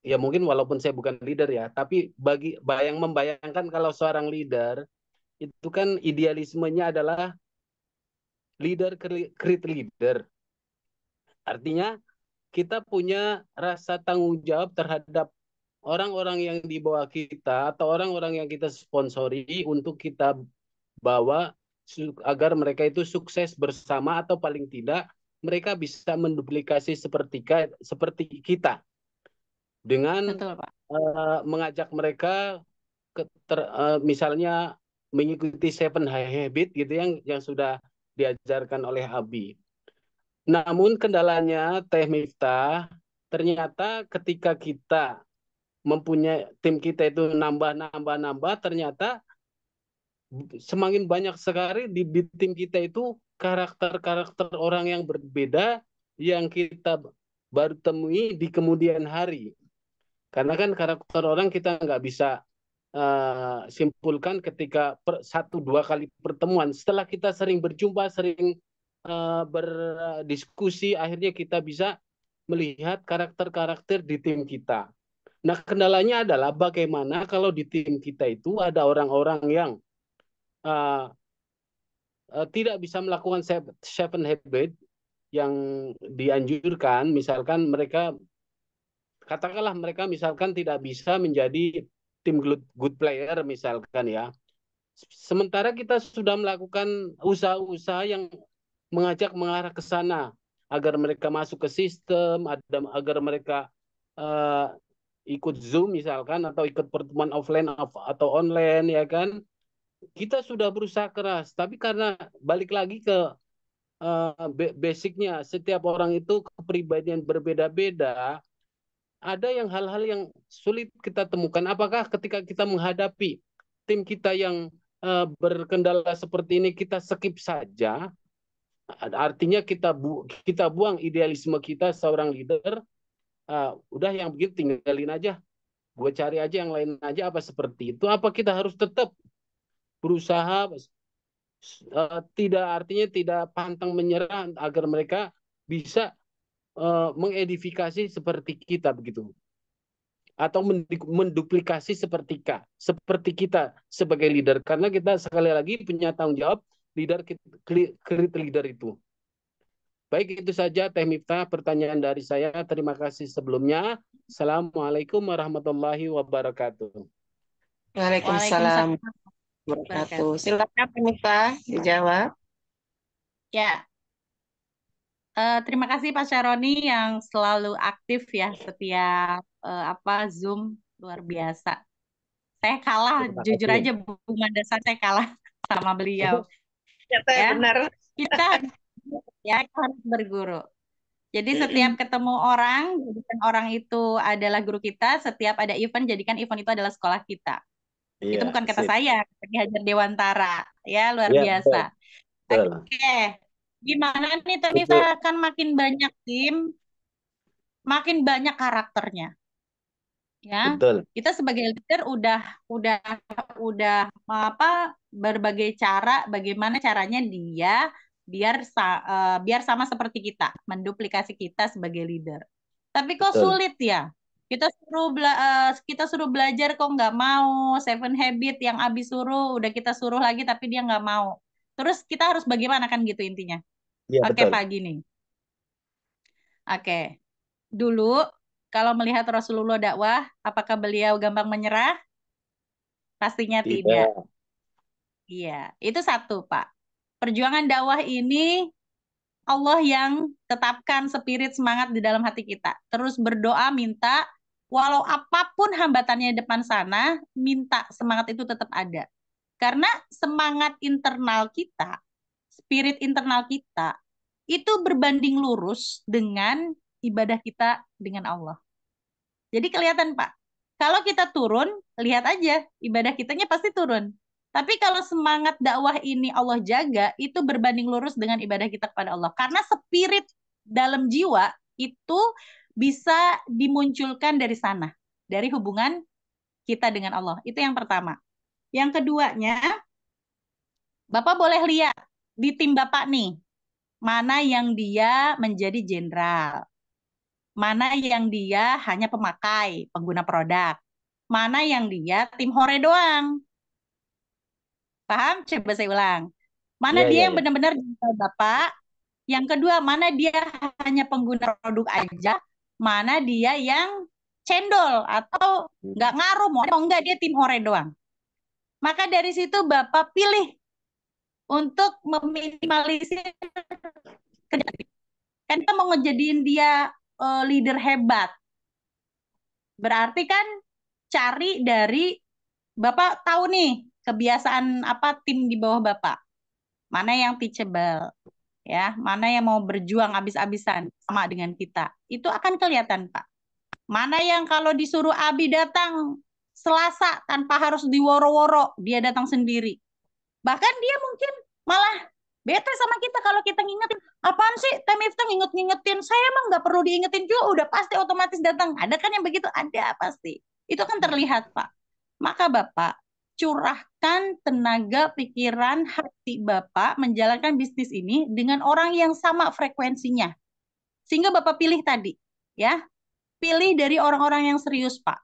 ya mungkin walaupun saya bukan leader ya, tapi membayangkan kalau seorang leader itu kan idealismenya adalah leader create leader. Artinya kita punya rasa tanggung jawab terhadap orang-orang yang di bawah kita atau orang-orang yang kita sponsori untuk kita bawa agar mereka itu sukses bersama atau paling tidak mereka bisa menduplikasi seperti kita dengan Betul, Pak. mengajak mereka misalnya mengikuti 7 Habit gitu yang sudah diajarkan oleh Abi. Namun kendalanya Teh Miftah, ternyata ketika kita mempunyai tim kita itu nambah, ternyata semakin banyak sekali di tim kita itu karakter-karakter orang yang berbeda yang kita baru temui di kemudian hari. Karena kan karakter orang kita nggak bisa simpulkan ketika 1-2 kali pertemuan. Setelah kita sering berjumpa, sering berdiskusi, akhirnya kita bisa melihat karakter-karakter di tim kita. Nah, kendalanya adalah bagaimana kalau di tim kita itu ada orang-orang yang tidak bisa melakukan 7 Habit yang dianjurkan, misalkan katakanlah mereka misalkan tidak bisa menjadi tim good player misalkan ya. Sementara kita sudah melakukan usaha-usaha yang mengarah ke sana agar mereka masuk ke sistem, agar mereka ikut Zoom misalkan atau ikut pertemuan offline atau online ya kan. Kita sudah berusaha keras, tapi karena balik lagi ke basicnya setiap orang itu kepribadian berbeda-beda, ada hal-hal yang sulit kita temukan. Apakah ketika kita menghadapi tim kita yang berkendala seperti ini kita skip saja? Artinya kita buang idealisme kita seorang leader. Udah yang begitu tinggalin aja. Gue cari aja yang lain aja apa seperti itu. Apa kita harus tetap berusaha artinya tidak pantang menyerah agar mereka bisa mengedifikasi seperti kita begitu atau menduplikasi seperti kita sebagai leader karena kita sekali lagi punya tanggung jawab create leader itu. Baik, itu saja Teh Miftah pertanyaan dari saya. Terima kasih sebelumnya. Assalamualaikum warahmatullahi wabarakatuh. Waalaikumsalam wabarakatuh. Silakan Miftah dijawab. Ya. Terima kasih Pak Syaroni yang selalu aktif ya setiap Zoom, luar biasa. Saya kalah, Terima jujur kasih. aja Bung Mandasa, saya kalah sama beliau. Ya, Teh, Ya, benar. kita kita harus berguru. Jadi setiap ketemu orang, jadikan orang itu adalah guru kita. Setiap ada event, jadikan event itu adalah sekolah kita. Itu Iya, bukan kata sip. saya, kata Ki Hajar Dewantara. Ya, luar Iya, biasa. betul. Oke, gimana nih Teh Itu Miftah? Kan makin banyak tim, makin banyak karakternya. Ya, betul. kita sebagai leader udah udah apa berbagai cara, bagaimana caranya dia biar sama seperti kita, menduplikasi kita sebagai leader. Tapi kok Betul. sulit ya? Kita suruh belajar kok nggak mau. Seven Habit yang Abi suruh, udah kita suruh lagi tapi dia nggak mau. Terus kita harus bagaimana kan gitu intinya. Iya, Oke, betul. pagi nih. Oke. Dulu kalau melihat Rasulullah dakwah, apakah beliau gampang menyerah? Pastinya tidak. Tidak. Iya, itu satu, Pak. Perjuangan dakwah ini Allah yang tetapkan spirit semangat di dalam hati kita. Terus berdoa minta, walau apapun hambatannya di depan sana, minta semangat itu tetap ada. Karena semangat internal kita, spirit internal kita, itu berbanding lurus dengan ibadah kita dengan Allah. Jadi kelihatan Pak, kalau kita turun, lihat aja ibadah kitanya pasti turun. Tapi kalau semangat dakwah ini Allah jaga, itu berbanding lurus dengan ibadah kita kepada Allah. Karena spirit dalam jiwa itu bisa dimunculkan dari sana, dari hubungan kita dengan Allah. Itu yang pertama. Yang keduanya, Bapak boleh lihat di tim Bapak nih, mana yang dia menjadi jenderal, mana yang dia hanya pemakai, pengguna produk, mana yang dia tim hore doang. Paham? Coba saya ulang. Mana Iya, iya, dia yang iya. benar-benar jenderal Bapak, yang kedua mana dia hanya pengguna produk aja, mana dia yang cendol atau nggak ngaruh, mau enggak dia tim hore doang. Maka dari situ Bapak pilih untuk meminimalisir kerja. Kan kita mau ngejadiin dia leader hebat. Berarti kan cari dari Bapak tahu nih kebiasaan apa tim di bawah Bapak. Mana yang teachable, ya, mana yang mau berjuang habis-habisan sama dengan kita. Itu akan kelihatan, Pak. Mana yang kalau disuruh Abi datang Selasa tanpa harus diworo-woro, dia datang sendiri. Bahkan dia mungkin malah bete sama kita kalau kita ngingetin. Apaan sih Teh Miftah ngingetin? Saya emang nggak perlu diingetin juga, udah pasti otomatis datang. Ada kan yang begitu? Ada pasti. Itu kan terlihat, Pak. Maka Bapak curahkan tenaga, pikiran, hati Bapak menjalankan bisnis ini dengan orang yang sama frekuensinya. Sehingga Bapak pilih tadi, ya. Pilih dari orang-orang yang serius, Pak.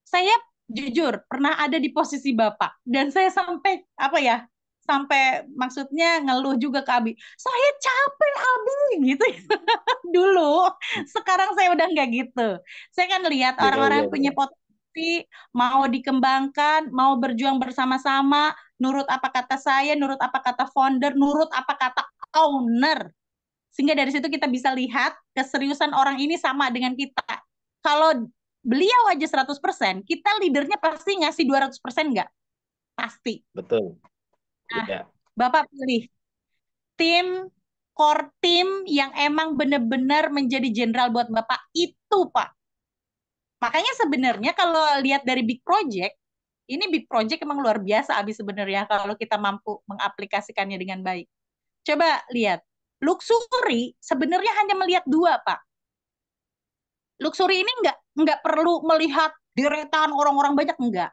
Saya jujur pernah ada di posisi Bapak dan saya sampai apa ya? Sampai maksudnya ngeluh juga ke Abi. Saya capek Abi gitu dulu. Sekarang saya udah nggak gitu. Saya kan lihat Iya, orang-orang iya, yang punya iya. potensi, mau dikembangkan, mau berjuang bersama-sama, nurut apa kata saya, nurut apa kata founder, nurut apa kata owner. Sehingga dari situ kita bisa lihat keseriusan orang ini sama dengan kita. Kalau beliau aja 100%, kita leadernya pasti ngasih 200% nggak? Pasti. Betul. Nah, Iya. Bapak pilih tim, core tim yang emang benar-benar menjadi jenderal buat Bapak itu, Pak. Makanya sebenarnya kalau lihat dari big project, ini big project emang luar biasa Abi sebenarnya kalau kita mampu mengaplikasikannya dengan baik. Coba lihat, luxury sebenarnya hanya melihat dua, Pak. Luxury ini nggak perlu melihat deretan orang-orang banyak, enggak.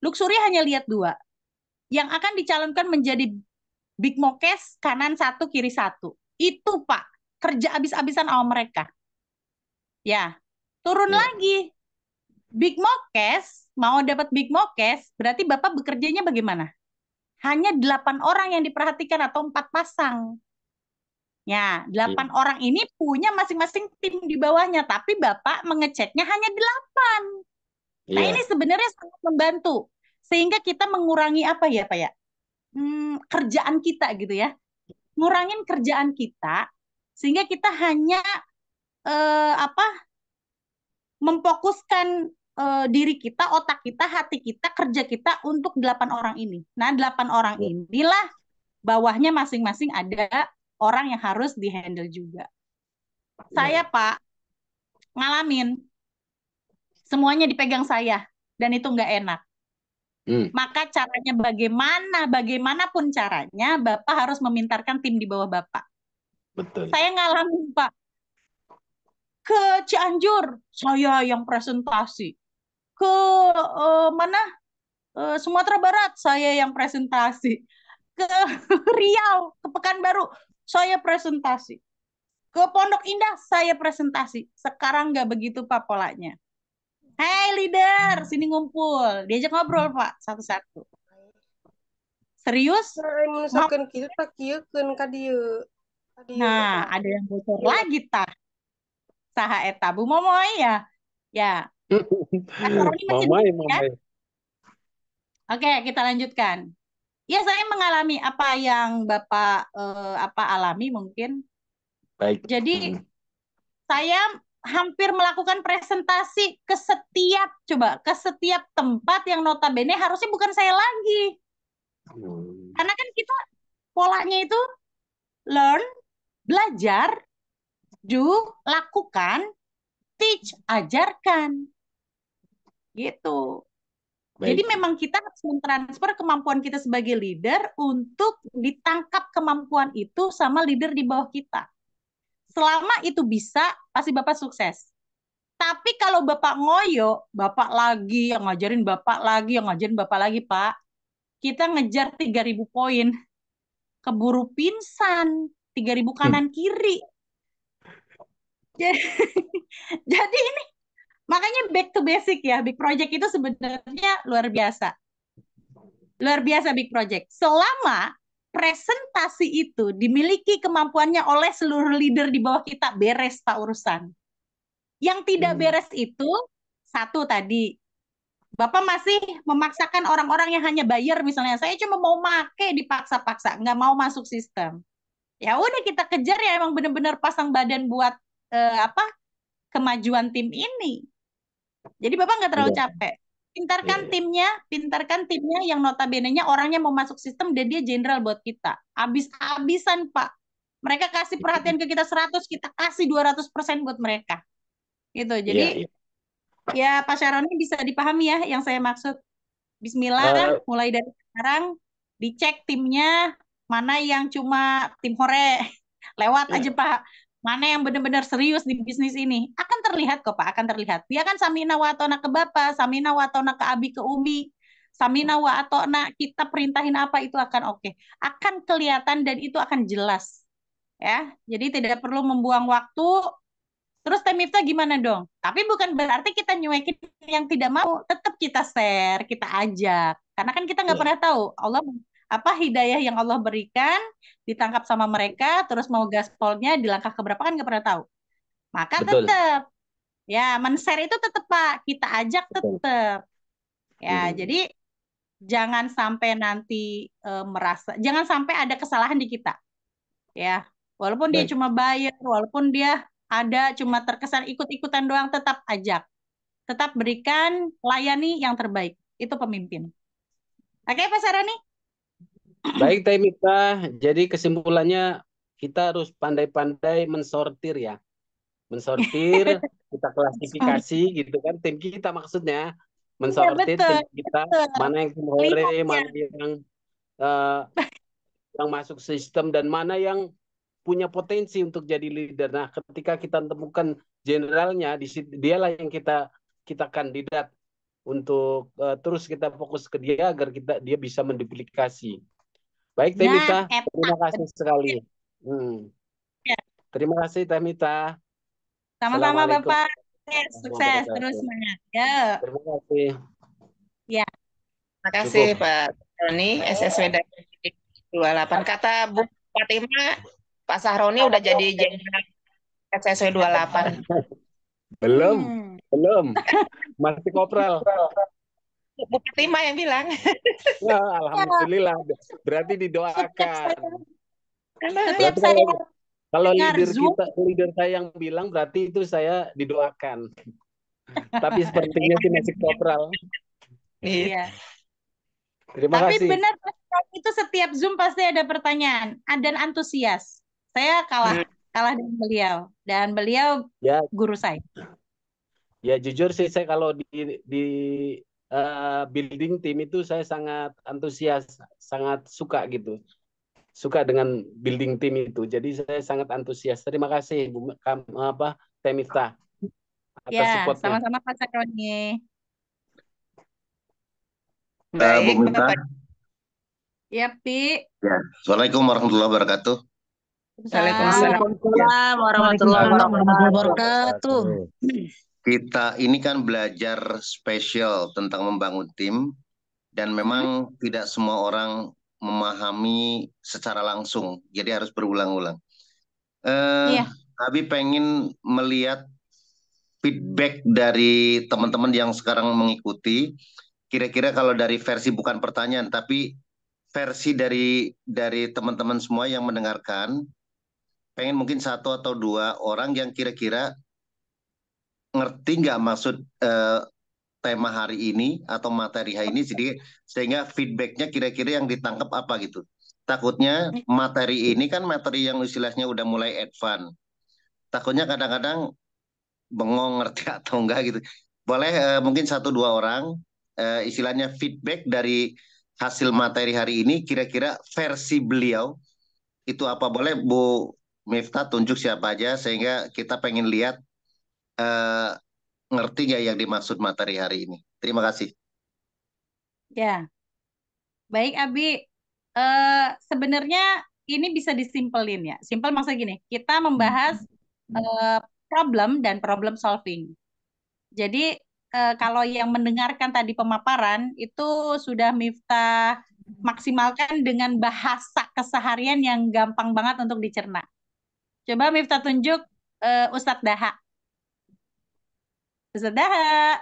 Luxury hanya lihat dua. Yang akan dicalonkan menjadi Big Mokes, kanan satu, kiri satu. Itu, Pak, kerja abis-abisan sama mereka. Ya, turun Iya. lagi. Big Mokes, mau dapat Big Mokes, berarti Bapak bekerjanya bagaimana? Hanya 8 orang yang diperhatikan atau 4 pasang. Ya, 8 Iya. orang ini punya masing-masing tim di bawahnya, tapi Bapak mengeceknya hanya 8. Nah, Iya. ini sebenarnya sangat membantu. Sehingga kita mengurangi apa ya, Pak ya? Kerjaan kita gitu ya. Ngurangin kerjaan kita, sehingga kita hanya apa memfokuskan diri kita, otak kita, hati kita, kerja kita untuk 8 orang ini. Nah, 8 orang inilah bawahnya masing-masing ada orang yang harus dihandle juga. Saya, Pak, ngalamin semuanya dipegang saya dan itu nggak enak. Maka caranya bagaimanapun caranya, Bapak harus memintarkan tim di bawah Bapak. Betul. Saya ngalamin, Pak. Ke Cianjur, saya yang presentasi. Ke mana? Sumatera Barat, saya yang presentasi. Ke Riau, ke Pekanbaru, saya presentasi. Ke Pondok Indah, saya presentasi. Sekarang nggak begitu, Pak, polanya. Hey leader, sini ngumpul. Diajak ngobrol, Pak, satu-satu. Serius? Misalkan kita tak kieukeun ka dieu. Nah, ada yang bocor lagi tah. Saha eta Bu Momoy ya. Ya. Roni masih Mamai, di sini, ya? mamai. Oke, kita lanjutkan. Ya, saya mengalami apa yang Bapak alami mungkin. Baik. Jadi saya hampir melakukan presentasi ke setiap tempat yang notabene harusnya bukan saya lagi. Karena kan kita polanya itu learn, belajar, do, lakukan, teach, ajarkan. Gitu. Jadi Baik. memang kita harus mentransfer kemampuan kita sebagai leader untuk ditangkap kemampuan itu sama leader di bawah kita. Selama itu bisa, pasti Bapak sukses. Tapi kalau Bapak ngoyo, Bapak lagi, yang ngajarin Bapak lagi, yang ngajarin Bapak lagi, Pak, kita ngejar 3.000 poin. Keburu pingsan, 3.000 kanan kiri. Jadi ini, makanya back to basic ya, big project itu sebenarnya luar biasa. Luar biasa big project. Selama presentasi itu dimiliki kemampuannya oleh seluruh leader di bawah kita, beres Pak urusan. Yang tidak beres itu, satu tadi, Bapak masih memaksakan orang-orang yang hanya bayar misalnya, saya cuma mau make dipaksa-paksa, nggak mau masuk sistem. Ya udah kita kejar ya emang benar-benar pasang badan buat kemajuan tim ini. Jadi Bapak nggak terlalu capek. Pintarkan timnya yang notabene-nya orangnya mau masuk sistem dan dia jenderal buat kita. Habis-habisan, Pak. Mereka kasih perhatian ke kita 100, kita kasih 200% buat mereka. Gitu. Jadi ya Pak Syaroni bisa dipahami ya yang saya maksud. Bismillah, mulai dari sekarang dicek timnya, mana yang cuma tim hore. Lewat aja, Pak. Mana yang benar-benar serius di bisnis ini. Akan terlihat kok, Pak. Akan terlihat. Dia kan samina wa atona ke Bapak, samina wa atona ke Abi, ke Umi. Samina wa atona kita perintahin apa itu akan oke. Akan kelihatan dan itu akan jelas. Ya, jadi tidak perlu membuang waktu. Terus Teh Miftah gimana dong? Tapi bukan berarti kita nyuekin yang tidak mau. Tetap kita share, kita ajak. Karena kan kita nggak pernah tahu. Allah hidayah yang Allah berikan ditangkap sama mereka, terus mau gaspolnya di langkah keberapa kan nggak pernah tahu. Maka tetap ya men-share itu tetap Pak, kita ajak tetap. Ya, jadi jangan sampai nanti jangan sampai ada kesalahan di kita. Ya, walaupun dia cuma bayar, walaupun dia ada cuma terkesan ikut-ikutan doang, tetap ajak. Tetap berikan, layani yang terbaik. Itu pemimpin. Oke, Pak Sarani? Baik, Teh Mita. Jadi kesimpulannya kita harus pandai-pandai mensortir ya. Mensortir, kita klasifikasi gitu kan. Tim kita maksudnya. Mensortir tim kita. Mana yang tim hore, mana yang masuk sistem, dan mana yang punya potensi untuk jadi leader. Nah, ketika kita temukan generalnya, dialah yang kita kandidat untuk terus kita fokus ke dia agar dia bisa menduplikasi. Baik, Teh Mita, terima kasih sekali. Terima kasih, Teh Mita. Sama-sama, Bapak. Sukses terus semangat. Ya. Terima kasih. Ya. Terima kasih, Pak Roni, SSW 28. Kata Bu Fatima, Pak Sahroni udah jadi jenderal SSW 28. Belum. Masih kopral. Bu Fatima yang bilang. Ya, alhamdulillah. Berarti didoakan. Setiap saya kalau leader saya yang bilang, berarti itu saya didoakan. Tapi sepertinya sih masih kopral. Iya. Terima Tapi kasih. benar itu setiap Zoom pasti ada pertanyaan dan antusias. Saya kalah dengan beliau dan beliau Ya, guru saya. ya jujur sih saya kalau di building tim itu saya sangat antusias, sangat suka gitu. Suka dengan building tim itu. Jadi saya sangat antusias. Terima kasih Teh Miftah atas Ya, supportnya. sama-sama Pak Sakroni. Bu Baik, Mita, Bapak. Ya, Pi. ya. Assalamualaikum warahmatullahi wabarakatuh. Waalaikumsalam. Waalaikumsalam warahmatullahi wabarakatuh. Kita ini kan belajar spesial tentang membangun tim, dan memang tidak semua orang memahami secara langsung, jadi harus berulang-ulang. Iya. Abi pengen melihat feedback dari teman-teman yang sekarang mengikuti. Kira-kira kalau dari versi bukan pertanyaan, tapi versi dari teman-teman semua yang mendengarkan, pengen mungkin satu atau dua orang yang kira-kira ngerti nggak maksud tema hari ini atau materi hari ini, sehingga feedbacknya kira-kira yang ditangkap apa gitu. Takutnya materi ini kan materi yang istilahnya udah mulai advance. Takutnya kadang-kadang bengong ngerti atau enggak gitu. Boleh mungkin satu dua orang istilahnya feedback dari hasil materi hari ini, kira-kira versi beliau itu apa. Boleh Bu Miftah tunjuk siapa aja sehingga kita pengen lihat ngerti nggak yang dimaksud materi hari ini. Terima kasih. Ya. Baik, Abi. Sebenarnya ini bisa disimpelin ya. Simpel maksudnya gini, kita membahas problem dan problem solving. Jadi kalau yang mendengarkan tadi pemaparan itu sudah Miftah maksimalkan dengan bahasa keseharian yang gampang banget untuk dicerna. Coba Miftah tunjuk Ustadz Daha. Ustadz Daha.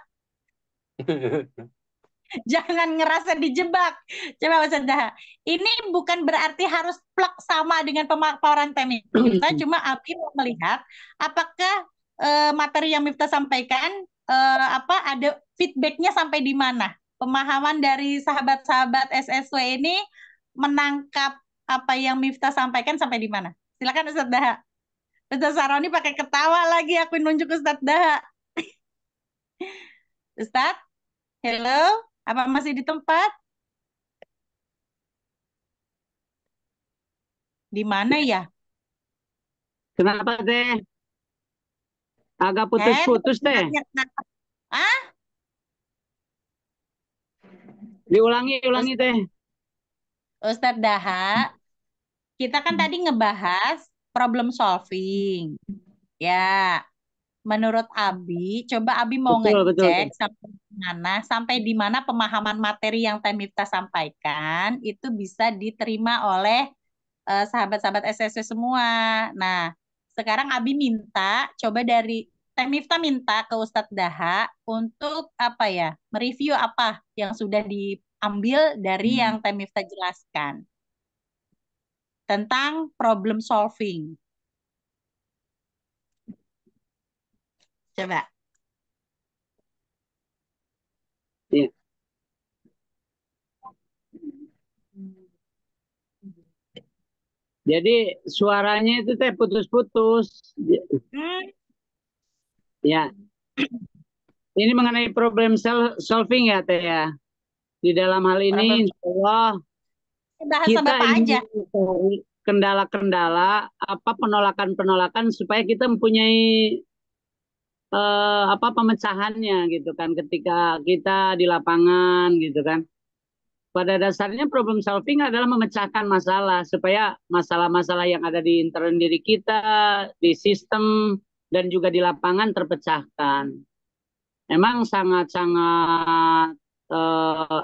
Jangan ngerasa dijebak. Coba Ustadz Daha. Ini bukan berarti harus plek sama dengan pemaparan Miftah, cuma Abi mau melihat apakah materi yang Miftah sampaikan ada feedbacknya sampai di mana. Pemahaman dari sahabat-sahabat SSW ini menangkap apa yang Miftah sampaikan sampai di mana. Silakan Ustadz Daha. Ustadz Saroni pakai ketawa lagi, aku nunjuk Ustadz Daha. Ustadz, hello? Apa masih di tempat? Di mana ya? Kenapa Teh? Agak putus-putus Teh. Ah? Diulangi Teh. Ustadz Daha, kita kan tadi ngebahas problem solving. Ya, menurut Abi, coba Abi mau ngecek sampai di mana pemahaman materi yang Teh Miftah sampaikan itu bisa diterima oleh sahabat-sahabat SSW semua. Nah, sekarang Abi minta coba dari Teh Miftah minta ke Ustadz Daha untuk mereview apa yang sudah diambil dari yang Teh Miftah jelaskan tentang problem solving. Coba. Ya. Jadi suaranya itu Teh putus-putus. Ya. Ini mengenai problem solving ya Teh ya. Di dalam hal ini insya Allah kita ingin kendala-kendala, penolakan-penolakan supaya kita mempunyai pemecahannya gitu kan ketika kita di lapangan gitu kan. Pada dasarnya problem solving adalah memecahkan masalah supaya masalah-masalah yang ada di internal diri kita, di sistem dan juga di lapangan terpecahkan. Memang sangat-sangat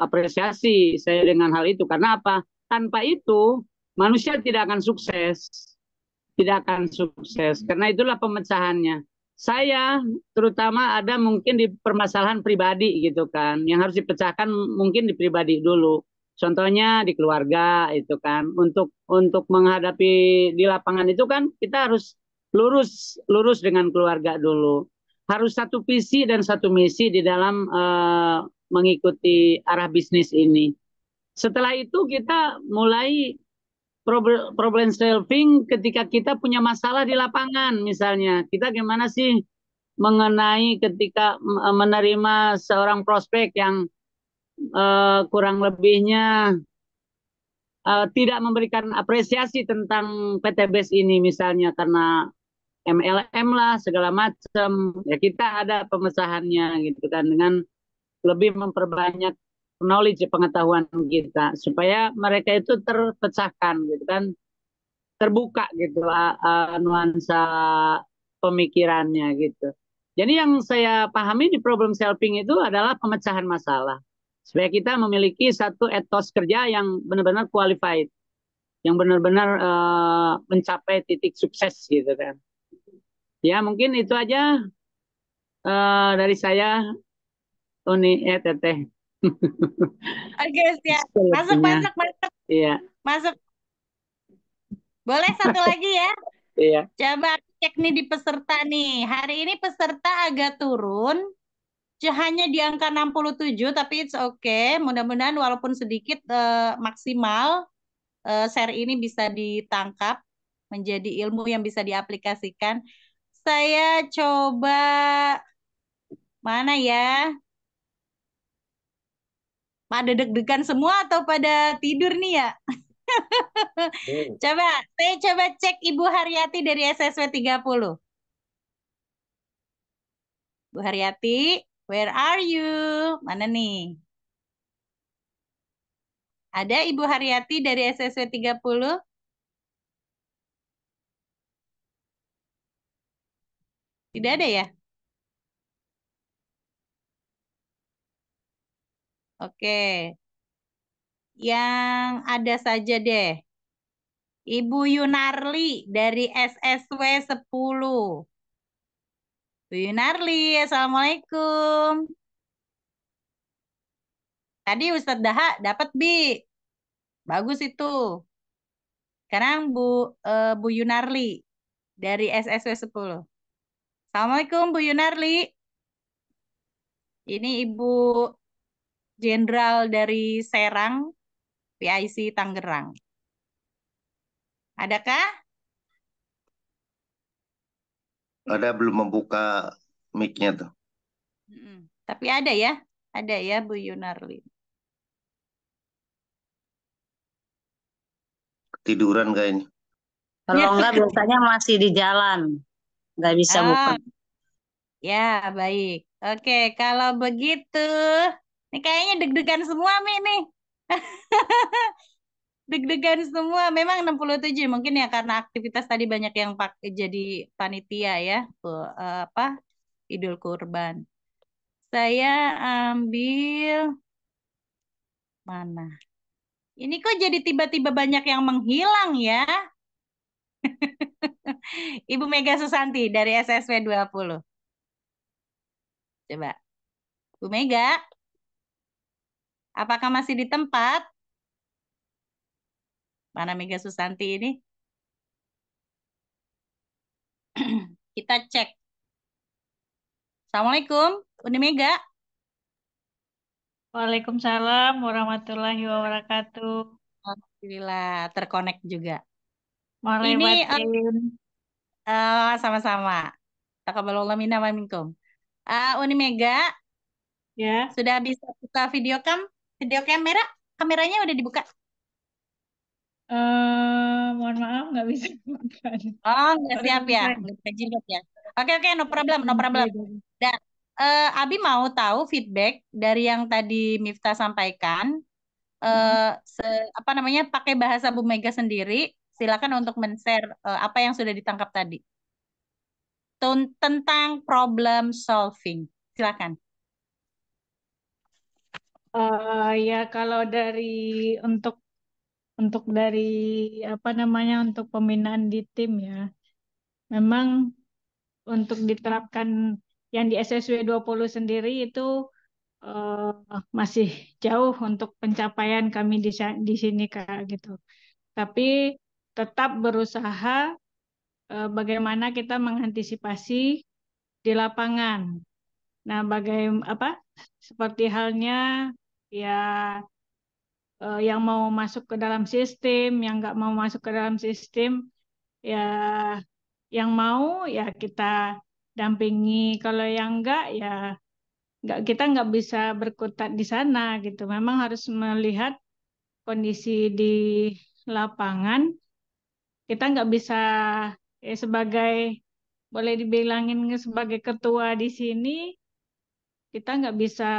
apresiasi saya dengan hal itu. Karena apa? Tanpa itu manusia tidak akan sukses. Tidak akan sukses. Karena itulah pemecahannya. Saya terutama ada mungkin di permasalahan pribadi gitu kan. Yang harus dipecahkan mungkin di pribadi dulu. Contohnya di keluarga itu kan. Untuk menghadapi di lapangan itu kan kita harus lurus dengan keluarga dulu. harus satu visi dan satu misi di dalam mengikuti arah bisnis ini. Setelah itu kita mulai problem solving ketika kita punya masalah di lapangan. Misalnya kita gimana sih mengenai ketika menerima seorang prospek yang kurang lebihnya tidak memberikan apresiasi tentang PTBS ini, misalnya karena MLM lah segala macam, ya kita ada pemecahannya gitu kan, dengan lebih memperbanyak knowledge, pengetahuan kita supaya mereka itu terpecahkan gitu kan, terbuka gitu nuansa pemikirannya gitu. Jadi yang saya pahami di problem solving itu adalah pemecahan masalah supaya kita memiliki satu etos kerja yang benar-benar qualified, yang benar-benar mencapai titik sukses gitu kan. Ya mungkin itu aja dari saya, Uni Teteh. Oke, siap. Masuk, Selebihnya, masuk, masuk, iya, masuk. Boleh satu lagi ya? iya. Coba cek nih di peserta nih. Hari ini peserta agak turun. Hanya di angka 67, tapi it's okay. Mudah-mudahan walaupun sedikit maksimal share ini bisa ditangkap menjadi ilmu yang bisa diaplikasikan. Saya coba mana ya? Pada deg-degan semua atau pada tidur nih ya? Coba, saya coba cek Ibu Haryati dari SSW 30. Bu Haryati, where are you? Mana nih? Ada Ibu Haryati dari SSW 30? Tidak ada ya? Oke. Yang ada saja deh. Ibu Yunarli dari SSW 10. Bu Yunarli, Assalamualaikum. Tadi Ustadz Daha dapat Bi. Bagus itu. Sekarang Bu Yunarli dari SSW 10. Assalamualaikum Bu Yunarli. Ini Ibu Jenderal dari Serang, PIC Tangerang. Adakah? Ada belum membuka mic-nya tuh. Tapi ada ya Bu Yunarli. Tiduran kayaknya. Kalau enggak biasanya masih di jalan. Nggak bisa buka. Ya, baik. Oke, kalau begitu, ini kayaknya deg-degan semua, Mi, nih. Deg-degan semua. Memang 67, mungkin ya karena aktivitas tadi banyak yang jadi panitia ya. Idul Kurban. Saya ambil mana? Ini kok jadi tiba-tiba banyak yang menghilang ya? Ibu Mega Susanti dari SSW 20. Coba. Bu Mega, apakah masih di tempat? Mana Mega Susanti ini? Kita cek. Assalamualaikum, Uni Mega. Waalaikumsalam warahmatullahi wabarakatuh. Alhamdulillah, terkonek juga. Mulai Ini batin. sama-sama. Taqabbalallahu minna wa minkum. Uni Mega, Ya. sudah bisa buka video kamera? Kameranya udah dibuka? Mohon maaf nggak bisa buka. Oh, nggak siap ya, nggak bisa jilbab ya. Oke, no problem, no problem. Dan Abi mau tahu feedback dari yang tadi Miftah sampaikan. Pakai bahasa Bu Mega sendiri. Silakan untuk men-share apa yang sudah ditangkap tadi tentang problem solving. Silakan. Ya kalau dari untuk dari untuk pembinaan di tim ya, memang untuk diterapkan yang di SSW 20 sendiri itu masih jauh untuk pencapaian kami di sini Kak gitu. Tapi tetap berusaha bagaimana kita mengantisipasi di lapangan. Nah, seperti halnya ya yang mau masuk ke dalam sistem, yang nggak mau masuk ke dalam sistem, ya yang mau ya kita dampingi. Kalau yang enggak ya kita nggak bisa berkutat di sana gitu. Memang harus melihat kondisi di lapangan. Kita nggak bisa sebagai boleh dibilangin sebagai ketua di sini, kita nggak bisa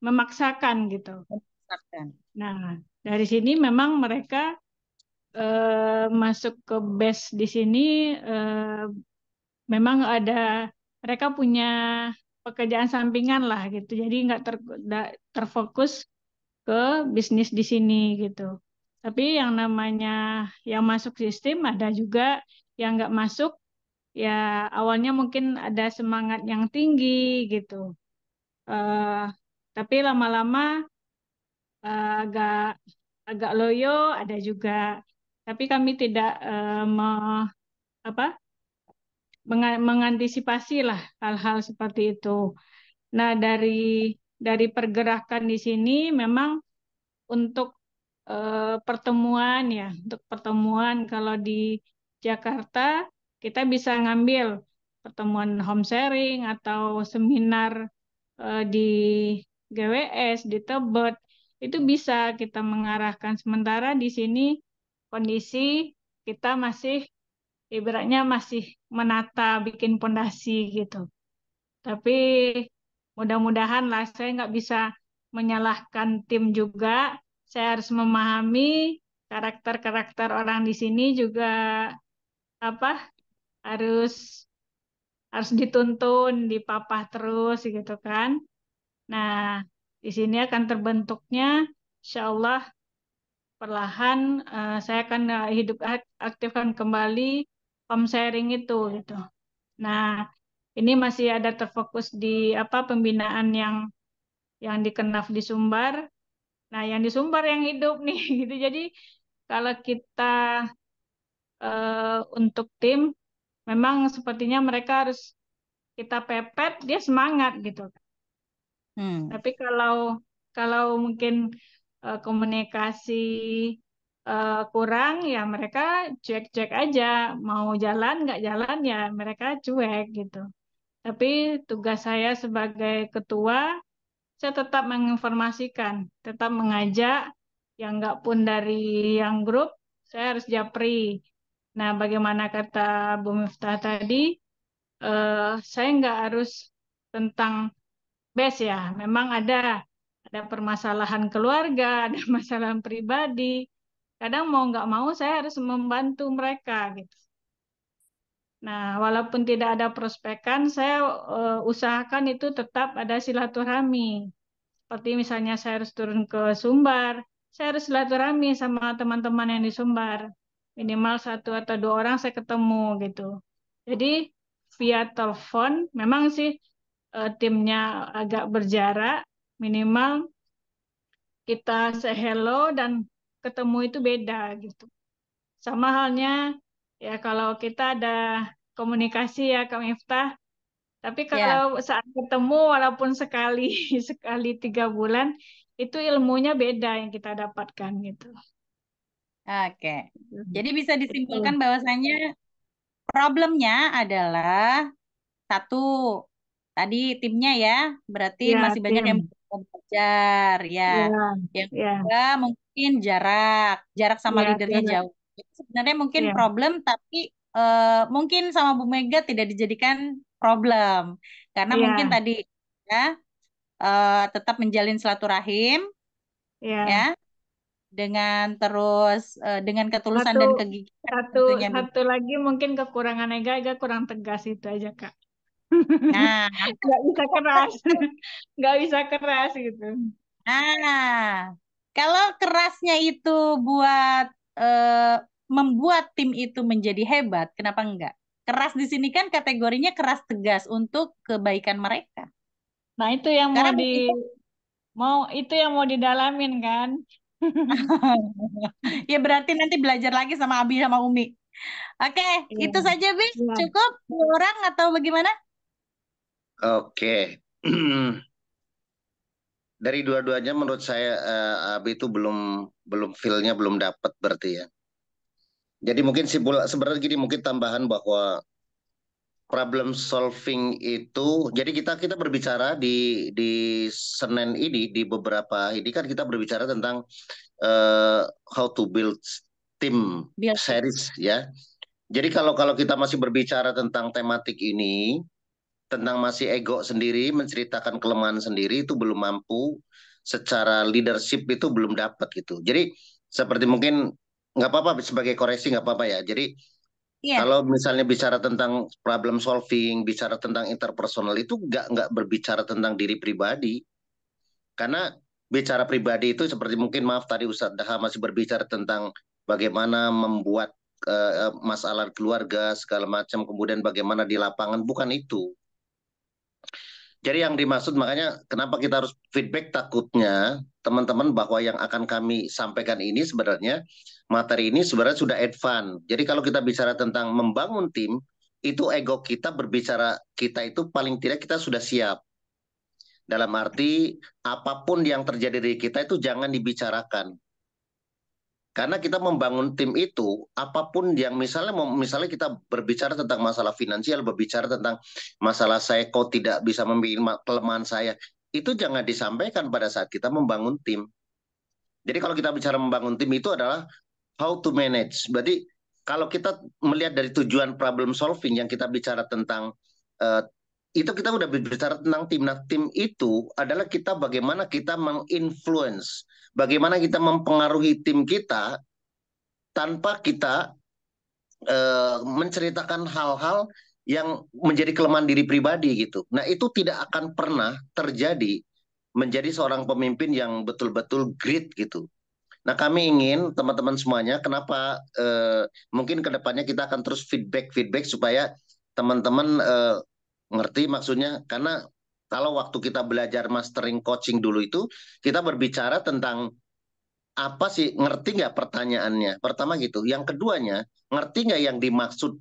memaksakan gitu. Memaksakan. Nah, dari sini memang mereka masuk ke base di sini memang mereka punya pekerjaan sampingan lah gitu. Jadi nggak terfokus ke bisnis di sini gitu. Tapi yang namanya yang masuk sistem ada juga yang nggak masuk, ya awalnya mungkin ada semangat yang tinggi gitu. Eh, tapi lama-lama agak agak loyo ada juga. Tapi kami tidak apa mengantisipasi lah hal-hal seperti itu. Nah, dari pergerakan di sini memang untuk pertemuan ya, untuk pertemuan kalau di Jakarta kita bisa ngambil pertemuan home sharing atau seminar di GWS, di Tebet, itu bisa kita mengarahkan. Sementara di sini kondisi kita masih ibaratnya masih menata, bikin pondasi gitu. Tapi mudah-mudahan lah, saya nggak bisa menyalahkan tim juga. Saya harus memahami karakter-karakter orang di sini juga apa harus harus dituntun, dipapah terus gitu kan. Nah, di sini akan terbentuknya, insya Allah perlahan saya akan aktifkan kembali home sharing itu gitu. Nah, ini masih ada terfokus di pembinaan yang di Kenaf di Sumbar. Nah, yang di Sumbar yang hidup nih gitu. Jadi kalau kita untuk tim memang sepertinya mereka harus kita pepet, dia semangat gitu. Tapi kalau kalau mungkin komunikasi kurang ya mereka cek-cek aja, mau jalan nggak jalan ya mereka cuek gitu. Tapi tugas saya sebagai ketua, saya tetap menginformasikan, tetap mengajak yang nggak pun dari yang grup, saya harus japri. Nah, bagaimana kata Bu Miftah tadi, saya nggak harus tentang base ya. Memang ada permasalahan keluarga, ada masalah pribadi. Kadang mau nggak mau saya harus membantu mereka gitu. Nah, walaupun tidak ada prospekan, saya usahakan itu tetap ada silaturahmi. Seperti misalnya saya harus turun ke Sumbar, saya harus silaturahmi sama teman-teman yang di Sumbar. Minimal 1 atau 2 orang saya ketemu gitu. Jadi via telepon, memang sih timnya agak berjarak, minimal kita say hello dan ketemu itu beda gitu. Sama halnya ya kalau kita ada komunikasi ya Kak Miftah, tapi Ya, kalau saat ketemu walaupun sekali sekali 3 bulan itu ilmunya beda yang kita dapatkan gitu. oke. Jadi bisa Betul. disimpulkan bahwasanya problemnya adalah satu, tadi timnya ya, berarti Ya, masih banyak tim. yang belum belajar ya. Ya, Yang ya, kedua mungkin jarak sama ya, leadernya jarak. jauh. Itu sebenarnya mungkin Ya, problem, tapi mungkin sama Bu Mega tidak dijadikan problem. Karena mungkin ya, tadi ya tetap menjalin silaturahim ya. ya, dengan terus dengan ketulusan Satu, dan kegigihan satu, tentunya Bu. satu lagi mungkin kekurangan Ega kurang tegas itu aja Kak. Nah, Nggak bisa keras, nggak bisa keras gitu. nah, kalau kerasnya itu buat eh, membuat tim itu menjadi hebat, kenapa enggak? Keras di sini kan kategorinya keras tegas untuk kebaikan mereka. Nah itu yang Karena begitu, itu yang mau didalamin kan? ya berarti nanti belajar lagi sama Abi sama Umi. Oke, Iya. itu saja, Bi. Iya. Cukup 2 orang atau bagaimana? Oke. Dari dua-duanya menurut saya Abi itu belum feel-nya belum dapat berarti ya. Jadi mungkin sebenarnya gini, mungkin tambahan bahwa problem solving itu, jadi kita berbicara di Senin ini, di beberapa ini kan kita berbicara tentang how to build team Build. series ya. Jadi kalau kita masih berbicara tentang tematik ini, tentang masih ego sendiri, menceritakan kelemahan sendiri, itu belum mampu, secara leadership itu belum dapat gitu. Jadi seperti mungkin nggak apa-apa sebagai koreksi nggak apa-apa ya. Jadi Iya. kalau misalnya bicara tentang problem solving, bicara tentang interpersonal itu nggak berbicara tentang diri pribadi. Karena bicara pribadi itu seperti mungkin maaf tadi Ustadz Daha masih berbicara tentang bagaimana membuat masalah keluarga segala macam, kemudian bagaimana di lapangan, bukan itu. Jadi yang dimaksud makanya kenapa kita harus feedback, takutnya teman-teman bahwa yang akan kami sampaikan ini sebenarnya materi ini sebenarnya sudah advance. Jadi kalau kita bicara tentang membangun tim, itu ego kita berbicara kita itu paling tidak kita sudah siap. Dalam arti apapun yang terjadi di kita itu jangan dibicarakan. Karena kita membangun tim itu, apapun yang misalnya kita berbicara tentang masalah finansial, berbicara tentang masalah saya kok tidak bisa memilih kelemahan saya, itu jangan disampaikan pada saat kita membangun tim. Jadi kalau kita bicara membangun tim itu adalah how to manage. Berarti kalau kita melihat dari tujuan problem solving yang kita bicara tentang itu kita udah berbicara tentang tim. Nah, tim itu adalah kita bagaimana kita menginfluence, bagaimana kita mempengaruhi tim kita tanpa kita menceritakan hal-hal yang menjadi kelemahan diri pribadi gitu. Nah, itu tidak akan pernah terjadi menjadi seorang pemimpin yang betul-betul great gitu. Nah, kami ingin teman-teman semuanya, kenapa mungkin kedepannya kita akan terus feedback supaya teman-teman ngerti maksudnya, karena kalau waktu kita belajar mastering coaching dulu itu, kita berbicara tentang apa sih, ngerti nggak pertanyaannya? Pertama gitu. Yang keduanya, ngerti nggak yang dimaksud?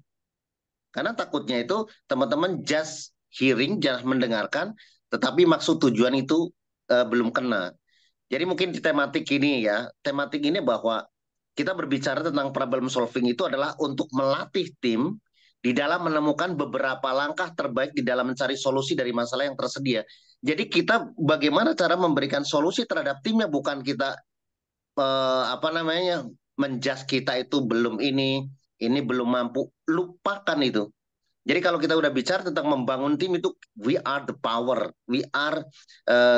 Karena takutnya itu teman-teman just hearing, just mendengarkan, tetapi maksud tujuan itu belum kena. Jadi mungkin di tematik ini ya, tematik ini bahwa kita berbicara tentang problem solving itu adalah untuk melatih tim di dalam menemukan beberapa langkah terbaik di dalam mencari solusi dari masalah yang tersedia. Jadi kita bagaimana cara memberikan solusi terhadap timnya, bukan kita menjudge kita itu belum ini belum mampu, lupakan itu. Jadi kalau kita udah bicara tentang membangun tim itu, we are the power, we are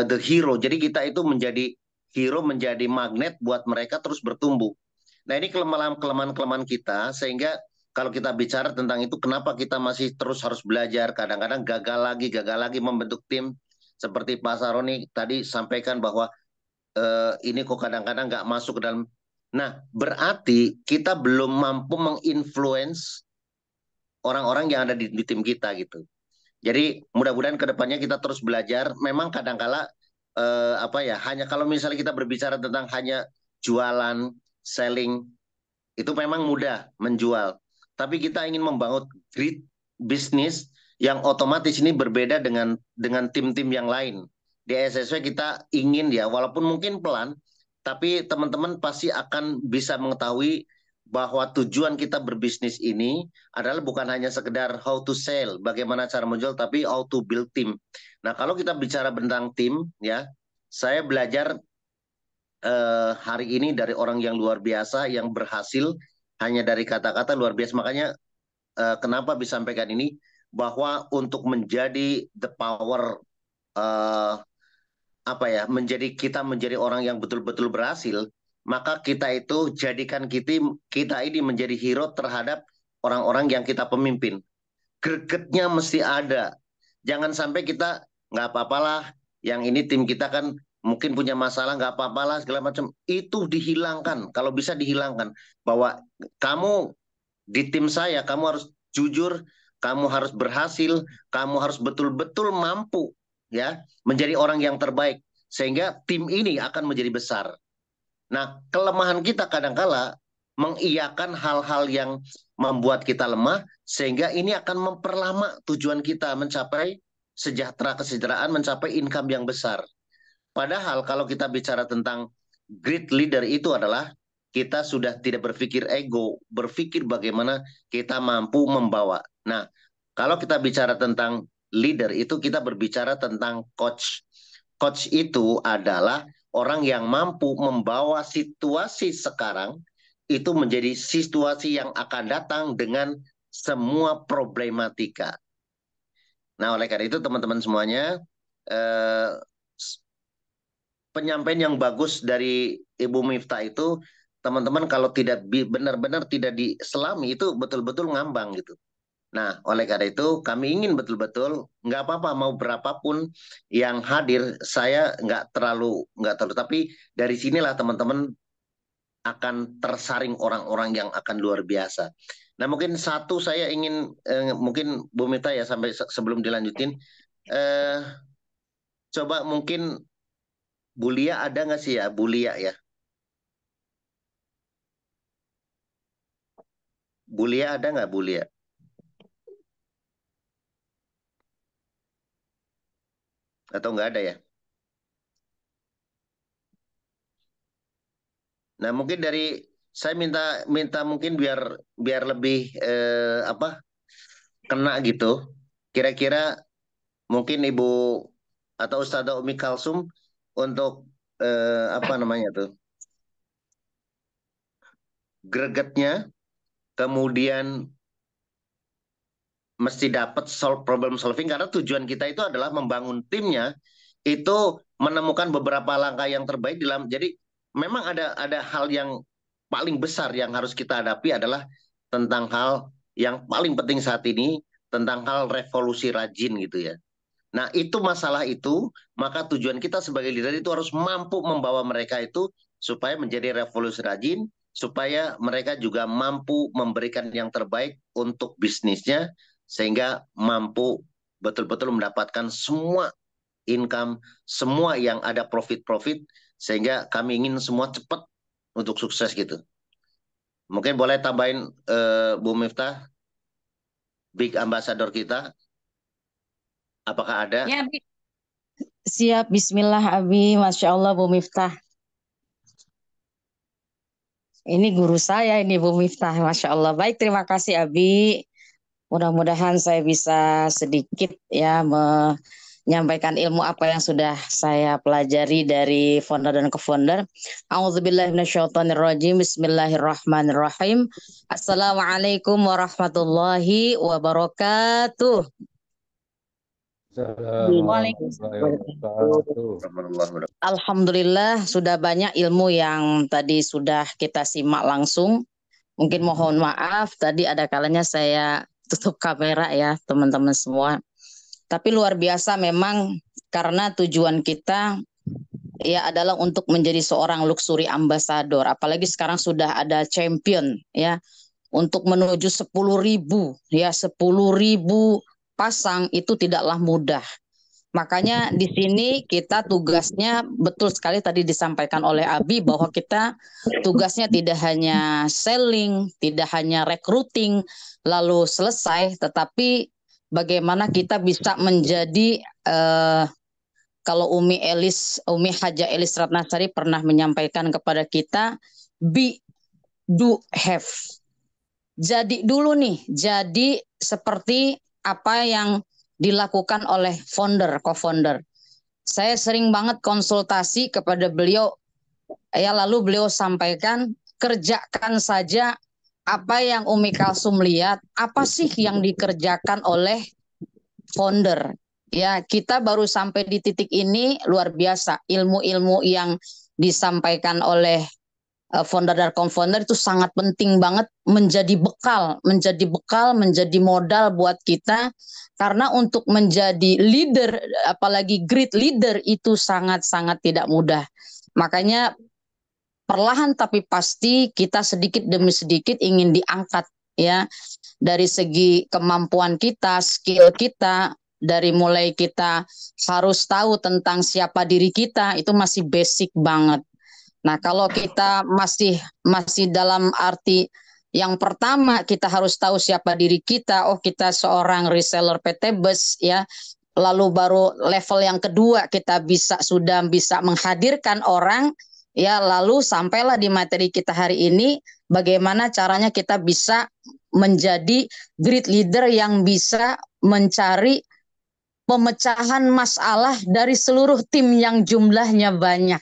the hero. Jadi kita itu menjadi hero, menjadi magnet buat mereka terus bertumbuh. Nah, ini kelemahan kita, sehingga kalau kita bicara tentang itu, kenapa kita masih terus harus belajar, kadang-kadang gagal lagi membentuk tim. Seperti Pak Saroni tadi sampaikan bahwa ini kok kadang-kadang nggak masuk ke dalam. Nah, berarti kita belum mampu menginfluence orang-orang yang ada di tim kita gitu. Jadi mudah-mudahan kedepannya kita terus belajar. Memang kadang-kala hanya kalau misalnya kita berbicara tentang hanya jualan, selling, itu memang mudah menjual. Tapi kita ingin membangun great bisnis yang otomatis ini berbeda dengan tim-tim yang lain. Di SSW kita ingin ya, walaupun mungkin pelan, tapi teman-teman pasti akan bisa mengetahui bahwa tujuan kita berbisnis ini adalah bukan hanya sekedar how to sell, bagaimana cara menjual, tapi how to build team. Nah, kalau kita bicara tentang tim, ya, saya belajar hari ini dari orang yang luar biasa, yang berhasil hanya dari kata-kata luar biasa. Makanya kenapa bisa sampaikan ini, bahwa untuk menjadi the power menjadi orang yang betul-betul berhasil, maka kita itu jadikan kita ini menjadi hero terhadap orang-orang yang kita pemimpin. Gregetnya mesti ada. Jangan sampai kita nggak apa-apalah, yang ini tim kita kan mungkin punya masalah, nggak apa-apalah segala macam. Itu dihilangkan, kalau bisa dihilangkan. Bahwa kamu di tim saya, kamu harus jujur, kamu harus berhasil, kamu harus betul-betul mampu ya menjadi orang yang terbaik, sehingga tim ini akan menjadi besar. Nah, kelemahan kita kadang-kala mengiyakan hal-hal yang membuat kita lemah, sehingga ini akan memperlama tujuan kita mencapai kesejahteraan, mencapai income yang besar. Padahal kalau kita bicara tentang great leader itu adalah kita sudah tidak berpikir ego, berpikir bagaimana kita mampu membawa. Nah, kalau kita bicara tentang leader itu kita berbicara tentang coach. Coach itu adalah orang yang mampu membawa situasi sekarang itu menjadi situasi yang akan datang dengan semua problematika. Nah, oleh karena itu teman-teman semuanya, penyampaian yang bagus dari Ibu Miftah itu, teman-teman kalau tidak benar-benar tidak diselami itu betul-betul ngambang gitu. Nah, oleh karena itu kami ingin betul-betul, nggak apa-apa mau berapapun yang hadir, saya nggak terlalu, tapi dari sinilah teman-teman akan tersaring orang-orang yang akan luar biasa. Nah, mungkin satu saya ingin, mungkin Bu Mita ya sampai sebelum dilanjutin, coba mungkin Bu Lia ada nggak sih ya, Bu Lia ya? Bu Lia ada nggak Bu Lia? Atau nggak ada ya? Nah, mungkin dari saya minta mungkin biar lebih kena gitu. Kira-kira mungkin Ibu atau Ustazah Umi Kalsum untuk apa namanya tuh? Gregetnya, kemudian mesti dapat problem solving karena tujuan kita itu adalah membangun timnya itu menemukan beberapa langkah yang terbaik dalam. Jadi memang ada hal yang paling besar yang harus kita hadapi adalah tentang hal yang paling penting saat ini, tentang hal revolusi rajin gitu ya. Nah, itu masalah itu, maka tujuan kita sebagai leader itu harus mampu membawa mereka itu supaya menjadi revolusi rajin, supaya mereka juga mampu memberikan yang terbaik untuk bisnisnya, sehingga mampu betul-betul mendapatkan semua income, semua yang ada profit-profit, sehingga kami ingin semua cepat untuk sukses gitu. Mungkin boleh tambahin Bu Miftah, big ambassador kita, apakah ada? Ya, siap. Bismillah, Abi. Masya Allah, Bu Miftah. Ini guru saya, ini Bu Miftah. Masya Allah. Baik, terima kasih, Abi. Mudah-mudahan saya bisa sedikit ya menyampaikan ilmu apa yang sudah saya pelajari dari founder dan co-founder. A'udzubillahiminasyaitonirrajim. Bismillahirrahmanirrahim. Assalamualaikum warahmatullahi wabarakatuh. Alhamdulillah sudah banyak ilmu yang tadi sudah kita simak langsung. Mungkin mohon maaf tadi ada kalanya saya tutup kamera ya teman-teman semua. Tapi luar biasa memang karena tujuan kita ya adalah untuk menjadi seorang luxury ambassador. Apalagi sekarang sudah ada champion ya untuk menuju 10.000 ya 10.000 pasang itu tidaklah mudah. Makanya di sini kita tugasnya betul sekali tadi disampaikan oleh Abi bahwa kita tugasnya tidak hanya selling, tidak hanya recruiting lalu selesai, tetapi bagaimana kita bisa menjadi kalau Umi Haja Elis Ratnasari pernah menyampaikan kepada kita be, do, have. Jadi dulu nih, jadi seperti apa yang dilakukan oleh co-founder. Saya sering banget konsultasi kepada beliau, ya lalu beliau sampaikan, kerjakan saja apa yang Umi Kalsum lihat, apa sih yang dikerjakan oleh founder. Ya, kita baru sampai di titik ini luar biasa. Ilmu-ilmu yang disampaikan oleh founder dan co-founder itu sangat penting banget menjadi bekal, menjadi modal buat kita karena untuk menjadi leader, apalagi great leader itu sangat-sangat tidak mudah. Makanya perlahan tapi pasti kita sedikit demi sedikit ingin diangkat ya dari segi kemampuan kita, skill kita, dari mulai kita harus tahu tentang siapa diri kita itu masih basic banget. Nah, kalau kita masih dalam arti yang pertama, kita harus tahu siapa diri kita. Oh, kita seorang reseller PT Bus ya. Lalu baru level yang kedua kita sudah bisa menghadirkan orang ya. Lalu sampailah di materi kita hari ini, bagaimana caranya kita bisa menjadi grid leader yang bisa mencari pemecahan masalah dari seluruh tim yang jumlahnya banyak.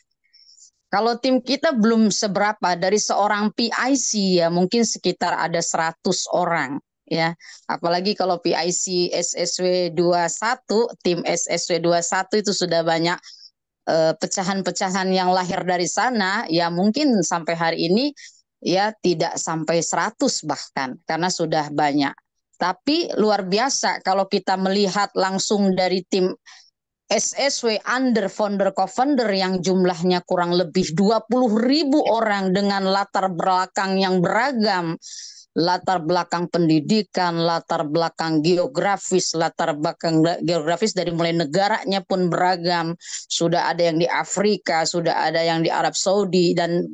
Kalau tim kita belum seberapa, dari seorang PIC ya mungkin sekitar ada 100 orang ya. Apalagi kalau PIC SSW 21, tim SSW 21 itu sudah banyak pecahan-pecahan yang lahir dari sana, ya mungkin sampai hari ini ya tidak sampai 100 bahkan, karena sudah banyak. Tapi luar biasa kalau kita melihat langsung dari tim SSW under founder co-founder yang jumlahnya kurang lebih 20.000 orang dengan latar belakang yang beragam, latar belakang pendidikan, latar belakang geografis, dari mulai negaranya pun beragam. Sudah ada yang di Afrika, sudah ada yang di Arab Saudi dan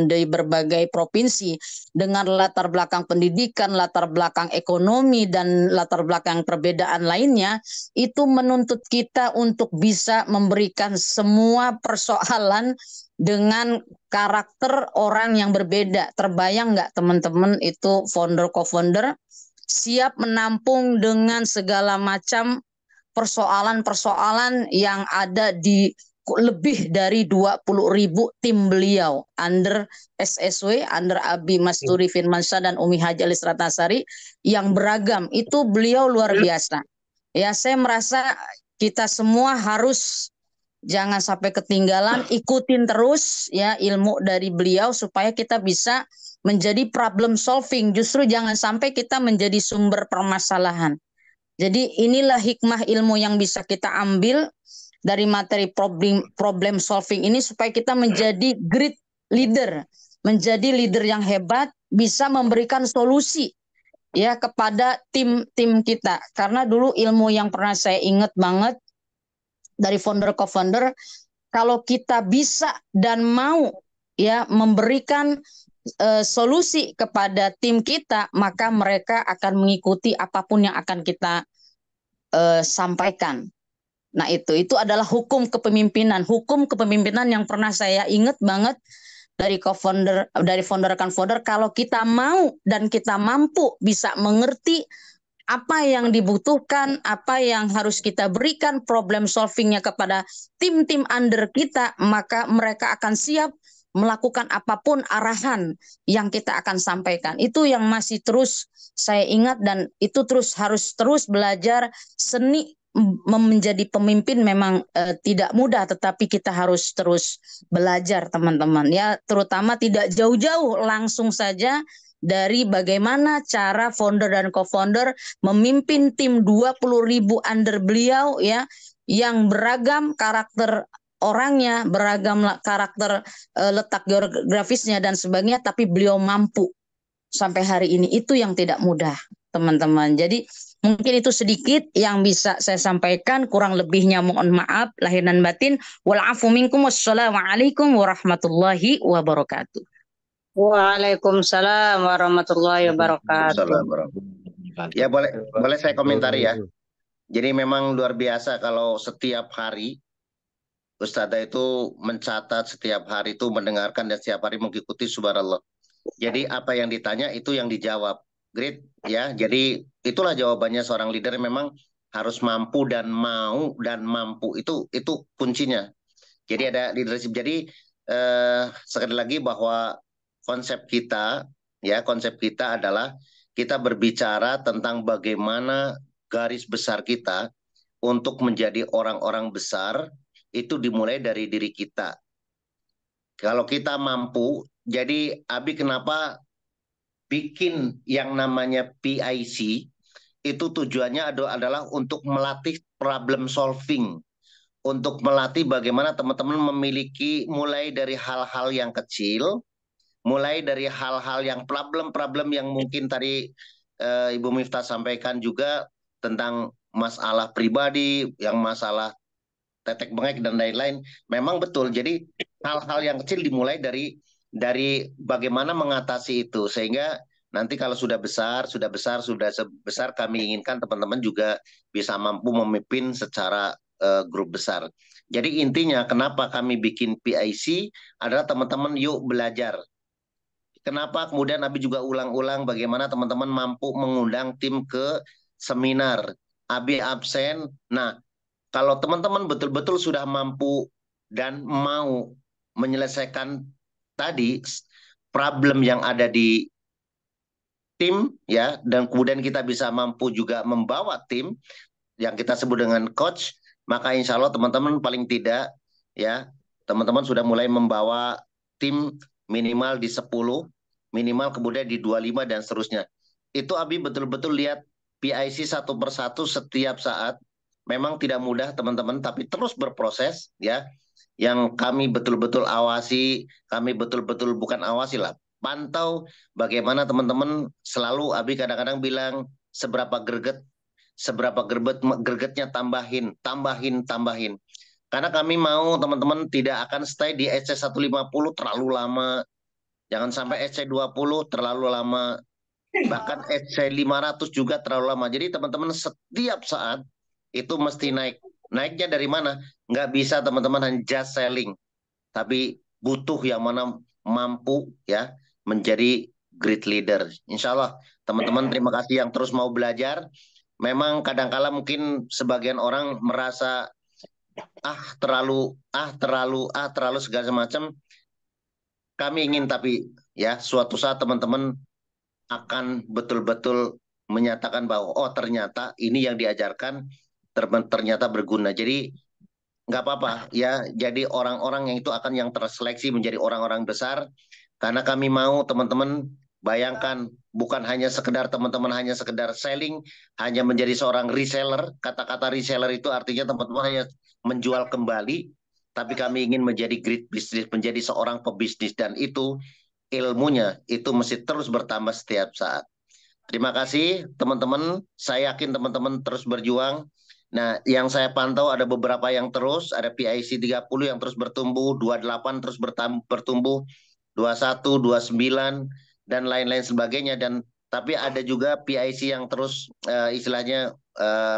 di berbagai provinsi dengan latar belakang pendidikan, latar belakang ekonomi dan latar belakang perbedaan lainnya. Itu menuntut kita untuk bisa memberikan semua persoalan dengan karakter orang yang berbeda. Terbayang nggak teman-teman itu founder co-founder siap menampung dengan segala macam persoalan-persoalan yang ada di lebih dari 20.000 tim beliau under SSW, under Abi Masturi Firmansyah dan Umi Haji Alis Ratnasari yang beragam. Itu beliau luar biasa. Ya, saya merasa kita semua harus jangan sampai ketinggalan, ikutin terus ya ilmu dari beliau supaya kita bisa menjadi problem solving. Justru jangan sampai kita menjadi sumber permasalahan. Jadi inilah hikmah ilmu yang bisa kita ambil dari materi problem solving ini supaya kita menjadi great leader, menjadi leader yang hebat, bisa memberikan solusi ya kepada tim-tim kita. Karena dulu ilmu yang pernah saya ingat banget dari founder co-founder, kalau kita bisa dan mau ya memberikan solusi kepada tim kita, maka mereka akan mengikuti apapun yang akan kita sampaikan. Nah, itu adalah hukum kepemimpinan. Hukum kepemimpinan yang pernah saya ingat banget dari co-founder, dari founder rekan founder, kalau kita mau dan kita mampu bisa mengerti apa yang dibutuhkan, apa yang harus kita berikan problem solvingnya kepada tim-tim under kita, maka mereka akan siap melakukan apapun arahan yang kita akan sampaikan. Itu yang masih terus saya ingat, dan itu harus terus belajar. Seni menjadi pemimpin memang tidak mudah, tetapi kita harus terus belajar teman-teman ya, terutama tidak jauh-jauh, langsung saja dari bagaimana cara founder dan co-founder memimpin tim 20.000 under beliau ya, yang beragam karakter orangnya, beragam karakter letak geografisnya dan sebagainya, tapi beliau mampu sampai hari ini. Itu yang tidak mudah teman-teman. Jadi mungkin itu sedikit yang bisa saya sampaikan, kurang lebihnya mohon maaf lahir dan batin. Walafu minkum, wassalamualaikum warahmatullahi wabarakatuh. Waalaikumsalam warahmatullahi wabarakatuh. Ya, boleh saya komentari ya. Jadi memang luar biasa kalau setiap hari Ustadzah itu mencatat, setiap hari itu mendengarkan dan setiap hari mengikuti, subhanallah. Jadi apa yang ditanya itu yang dijawab. Great ya. Jadi itulah jawabannya seorang leader, memang harus mampu dan mau dan mampu, itu kuncinya. Jadi ada leadership. Jadi sekali lagi bahwa konsep kita adalah kita berbicara tentang bagaimana garis besar kita untuk menjadi orang-orang besar itu dimulai dari diri kita. Kalau kita mampu, jadi Abi kenapa bikin yang namanya PIC, itu tujuannya adalah untuk melatih problem solving, untuk melatih bagaimana teman-teman memiliki mulai dari hal-hal yang kecil, mulai dari hal-hal yang problem-problem yang mungkin tadi Ibu Miftah sampaikan juga tentang masalah pribadi, yang masalah tetek bengek dan lain-lain. Memang betul. Jadi hal-hal yang kecil dimulai dari bagaimana mengatasi itu sehingga nanti kalau sudah besar sebesar kami inginkan teman-teman juga bisa mampu memimpin secara grup besar. Jadi intinya kenapa kami bikin PIC adalah teman-teman yuk belajar. Kenapa kemudian Abi juga ulang-ulang bagaimana teman-teman mampu mengundang tim ke seminar. Abi absen. Nah, kalau teman-teman betul-betul sudah mampu dan mau menyelesaikan tadi problem yang ada di tim ya, dan kemudian kita bisa mampu juga membawa tim yang kita sebut dengan coach, maka insya Allah teman-teman paling tidak ya, teman-teman sudah mulai membawa tim minimal di 10, minimal kemudian di 25 dan seterusnya. Itu Abi betul-betul lihat PIC satu persatu setiap saat. Memang tidak mudah teman-teman, tapi terus berproses ya. Yang kami betul-betul awasi, kami betul-betul bukan awasi lah, pantau bagaimana teman-teman selalu Abi kadang-kadang bilang seberapa gregetnya tambahin. Karena kami mau teman-teman tidak akan stay di SC 150 terlalu lama. Jangan sampai SC 20 terlalu lama. Bahkan SC 500 juga terlalu lama. Jadi teman-teman setiap saat itu mesti naik. Naiknya dari mana? Nggak bisa teman-teman hanya just selling. Tapi butuh yang mana mampu ya menjadi great leader. Insya Allah teman-teman terima kasih yang terus mau belajar. Memang kadangkala mungkin sebagian orang merasa terlalu segala macam. Kami ingin tapi ya suatu saat teman-teman akan betul-betul menyatakan bahwa oh ternyata ini yang diajarkan ternyata berguna. Jadi nggak apa-apa ya. Jadi orang-orang yang itu akan yang terseleksi menjadi orang-orang besar karena kami mau teman-teman bayangkan bukan hanya sekedar teman-teman hanya sekedar selling, hanya menjadi seorang reseller. Kata-kata reseller itu artinya teman-teman hanya menjual kembali, tapi kami ingin menjadi great business, menjadi seorang pebisnis dan itu ilmunya itu mesti terus bertambah setiap saat. Terima kasih teman-teman. Saya yakin teman-teman terus berjuang. Nah, yang saya pantau ada beberapa yang terus, ada PIC 30 yang terus bertumbuh, 28 terus bertumbuh, 21, 29 dan lain-lain sebagainya tapi ada juga PIC yang terus istilahnya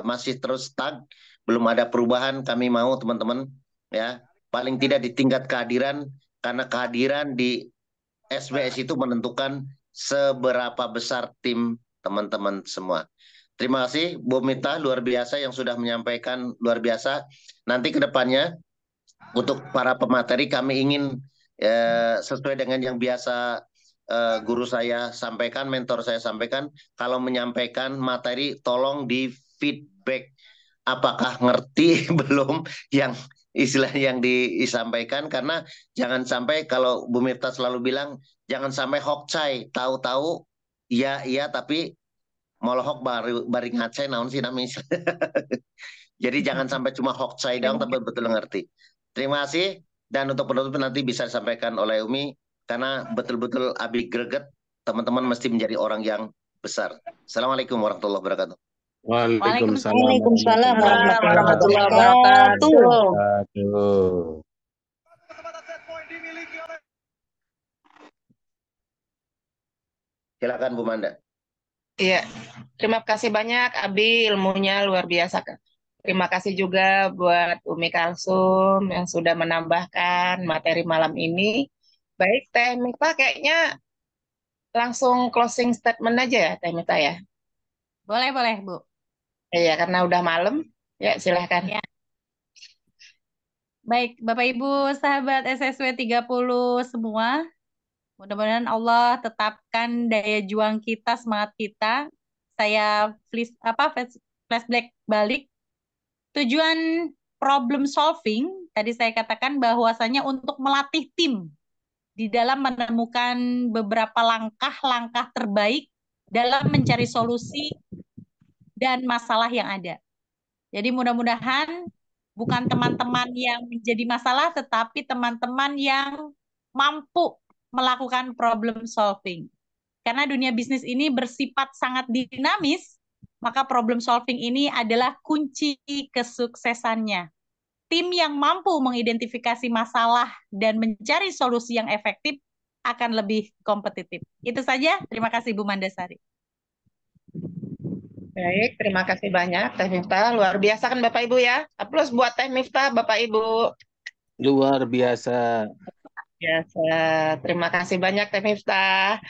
masih terus stuck, belum ada perubahan. Kami mau teman-teman ya, paling tidak di tingkat kehadiran karena kehadiran di SBS itu menentukan seberapa besar tim teman-teman semua. Terima kasih Bu Mita luar biasa yang sudah menyampaikan luar biasa. Nanti ke depannya untuk para pemateri kami ingin sesuai dengan yang biasa guru saya sampaikan, mentor saya sampaikan, kalau menyampaikan materi tolong di feedback apakah ngerti belum yang istilah yang disampaikan, karena jangan sampai kalau Bu Mita selalu bilang jangan sampai hokcai, tahu-tahu iya tapi molohok bari ngacai naon sih namanya. Jadi jangan sampai cuma hokcai doang tapi betul ngerti. Terima kasih dan untuk penutup nanti bisa disampaikan oleh Umi karena betul-betul Abi greget teman-teman mesti menjadi orang yang besar. Assalamualaikum warahmatullahi wabarakatuh. Waalaikumsalam warahmatullahi wabarakatuh. Silakan Bu Manda. Iya, terima kasih banyak Abi, ilmunya luar biasa. Terima kasih juga buat Umi Kalsum yang sudah menambahkan materi malam ini. Baik, Teh Mita kayaknya langsung closing statement aja ya, Teh Mita ya. Boleh, Bu. Iya, karena udah malam. Ya, silahkan. Ya. Baik, Bapak Ibu, sahabat SSW 30 semua. Mudah-mudahan Allah tetapkan daya juang kita, semangat kita. Saya flashback balik. Tujuan problem solving, tadi saya katakan bahwasanya untuk melatih tim di dalam menemukan beberapa langkah-langkah terbaik dalam mencari solusi dan masalah yang ada. Jadi mudah-mudahan bukan teman-teman yang menjadi masalah, tetapi teman-teman yang mampu melakukan problem solving. Karena dunia bisnis ini bersifat sangat dinamis, maka problem solving ini adalah kunci kesuksesannya. tim yang mampu mengidentifikasi masalah dan mencari solusi yang efektif akan lebih kompetitif. Itu saja. Terima kasih Bu Mandasari. Baik, terima kasih banyak Teh Miftah. Luar biasa kan Bapak Ibu ya. Aplaus buat Teh Miftah Bapak Ibu. Luar biasa. Biasa. Terima kasih banyak Teh Miftah.